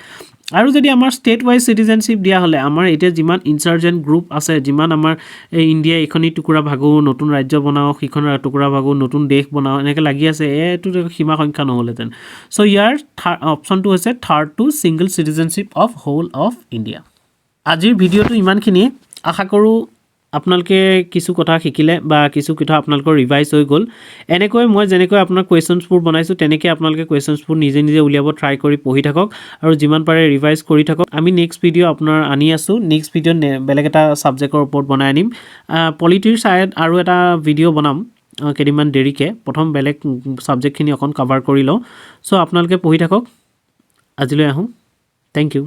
আৰু যদি আমাৰ ষ্টেট ৱাইজ চিটিজেনশ্বিপ দিয়া হ'লে আমাৰ এতিয়া যিমান ইনচাৰ্জেণ্ট গ্ৰুপ আছে যিমান আমাৰ ইণ্ডিয়া এইখনি টুকুৰা ভাগো নতুন ৰাজ্য বনাওঁ সিখন টুকুৰা ভাগো নতুন দেশ বনাওঁ এনেকৈ লাগি আছে এইটো সীমা সংখ্যা নহ'লেহেঁতেন চ' ইয়াৰ অপশ্যনটো হৈছে third two single citizenship of whole of India আজিৰ ভিডিঅ'টো ইমানখিনিয়ে আশা কৰোঁ আপোনালোকে কিছু কথা শিকিলে বা কিছু কথা আপোনালোকৰ ৰিভাইজ হৈ গ'ল এনেকৈ মই যেনেকৈ আপোনাৰ কুৱেশ্যনছবোৰ বনাইছোঁ তেনেকৈ আপোনালোকে কুৱেশ্যনছবোৰ নিজে নিজে উলিয়াব ট্ৰাই কৰি পঢ়ি থাকক আৰু যিমান পাৰে ৰিভাইজ কৰি থাকক আমি নেক্সট ভিডিঅ' আপোনাৰ আনি আছোঁ নেক্সট ভিডিঅ' বেলেগ এটা ছাবজেক্টৰ ওপৰত বনাই আনিম পলিটিৰ ছাইড আৰু এটা ভিডিঅ' বনাম কেইদিনমান দেৰিকৈ প্ৰথম বেলেগ ছাবজেক্টখিনি অকণ কভাৰ কৰি লওঁ চ' আপোনালোকে পঢ়ি থাকক আজিলৈ আহোঁ থেংক ইউ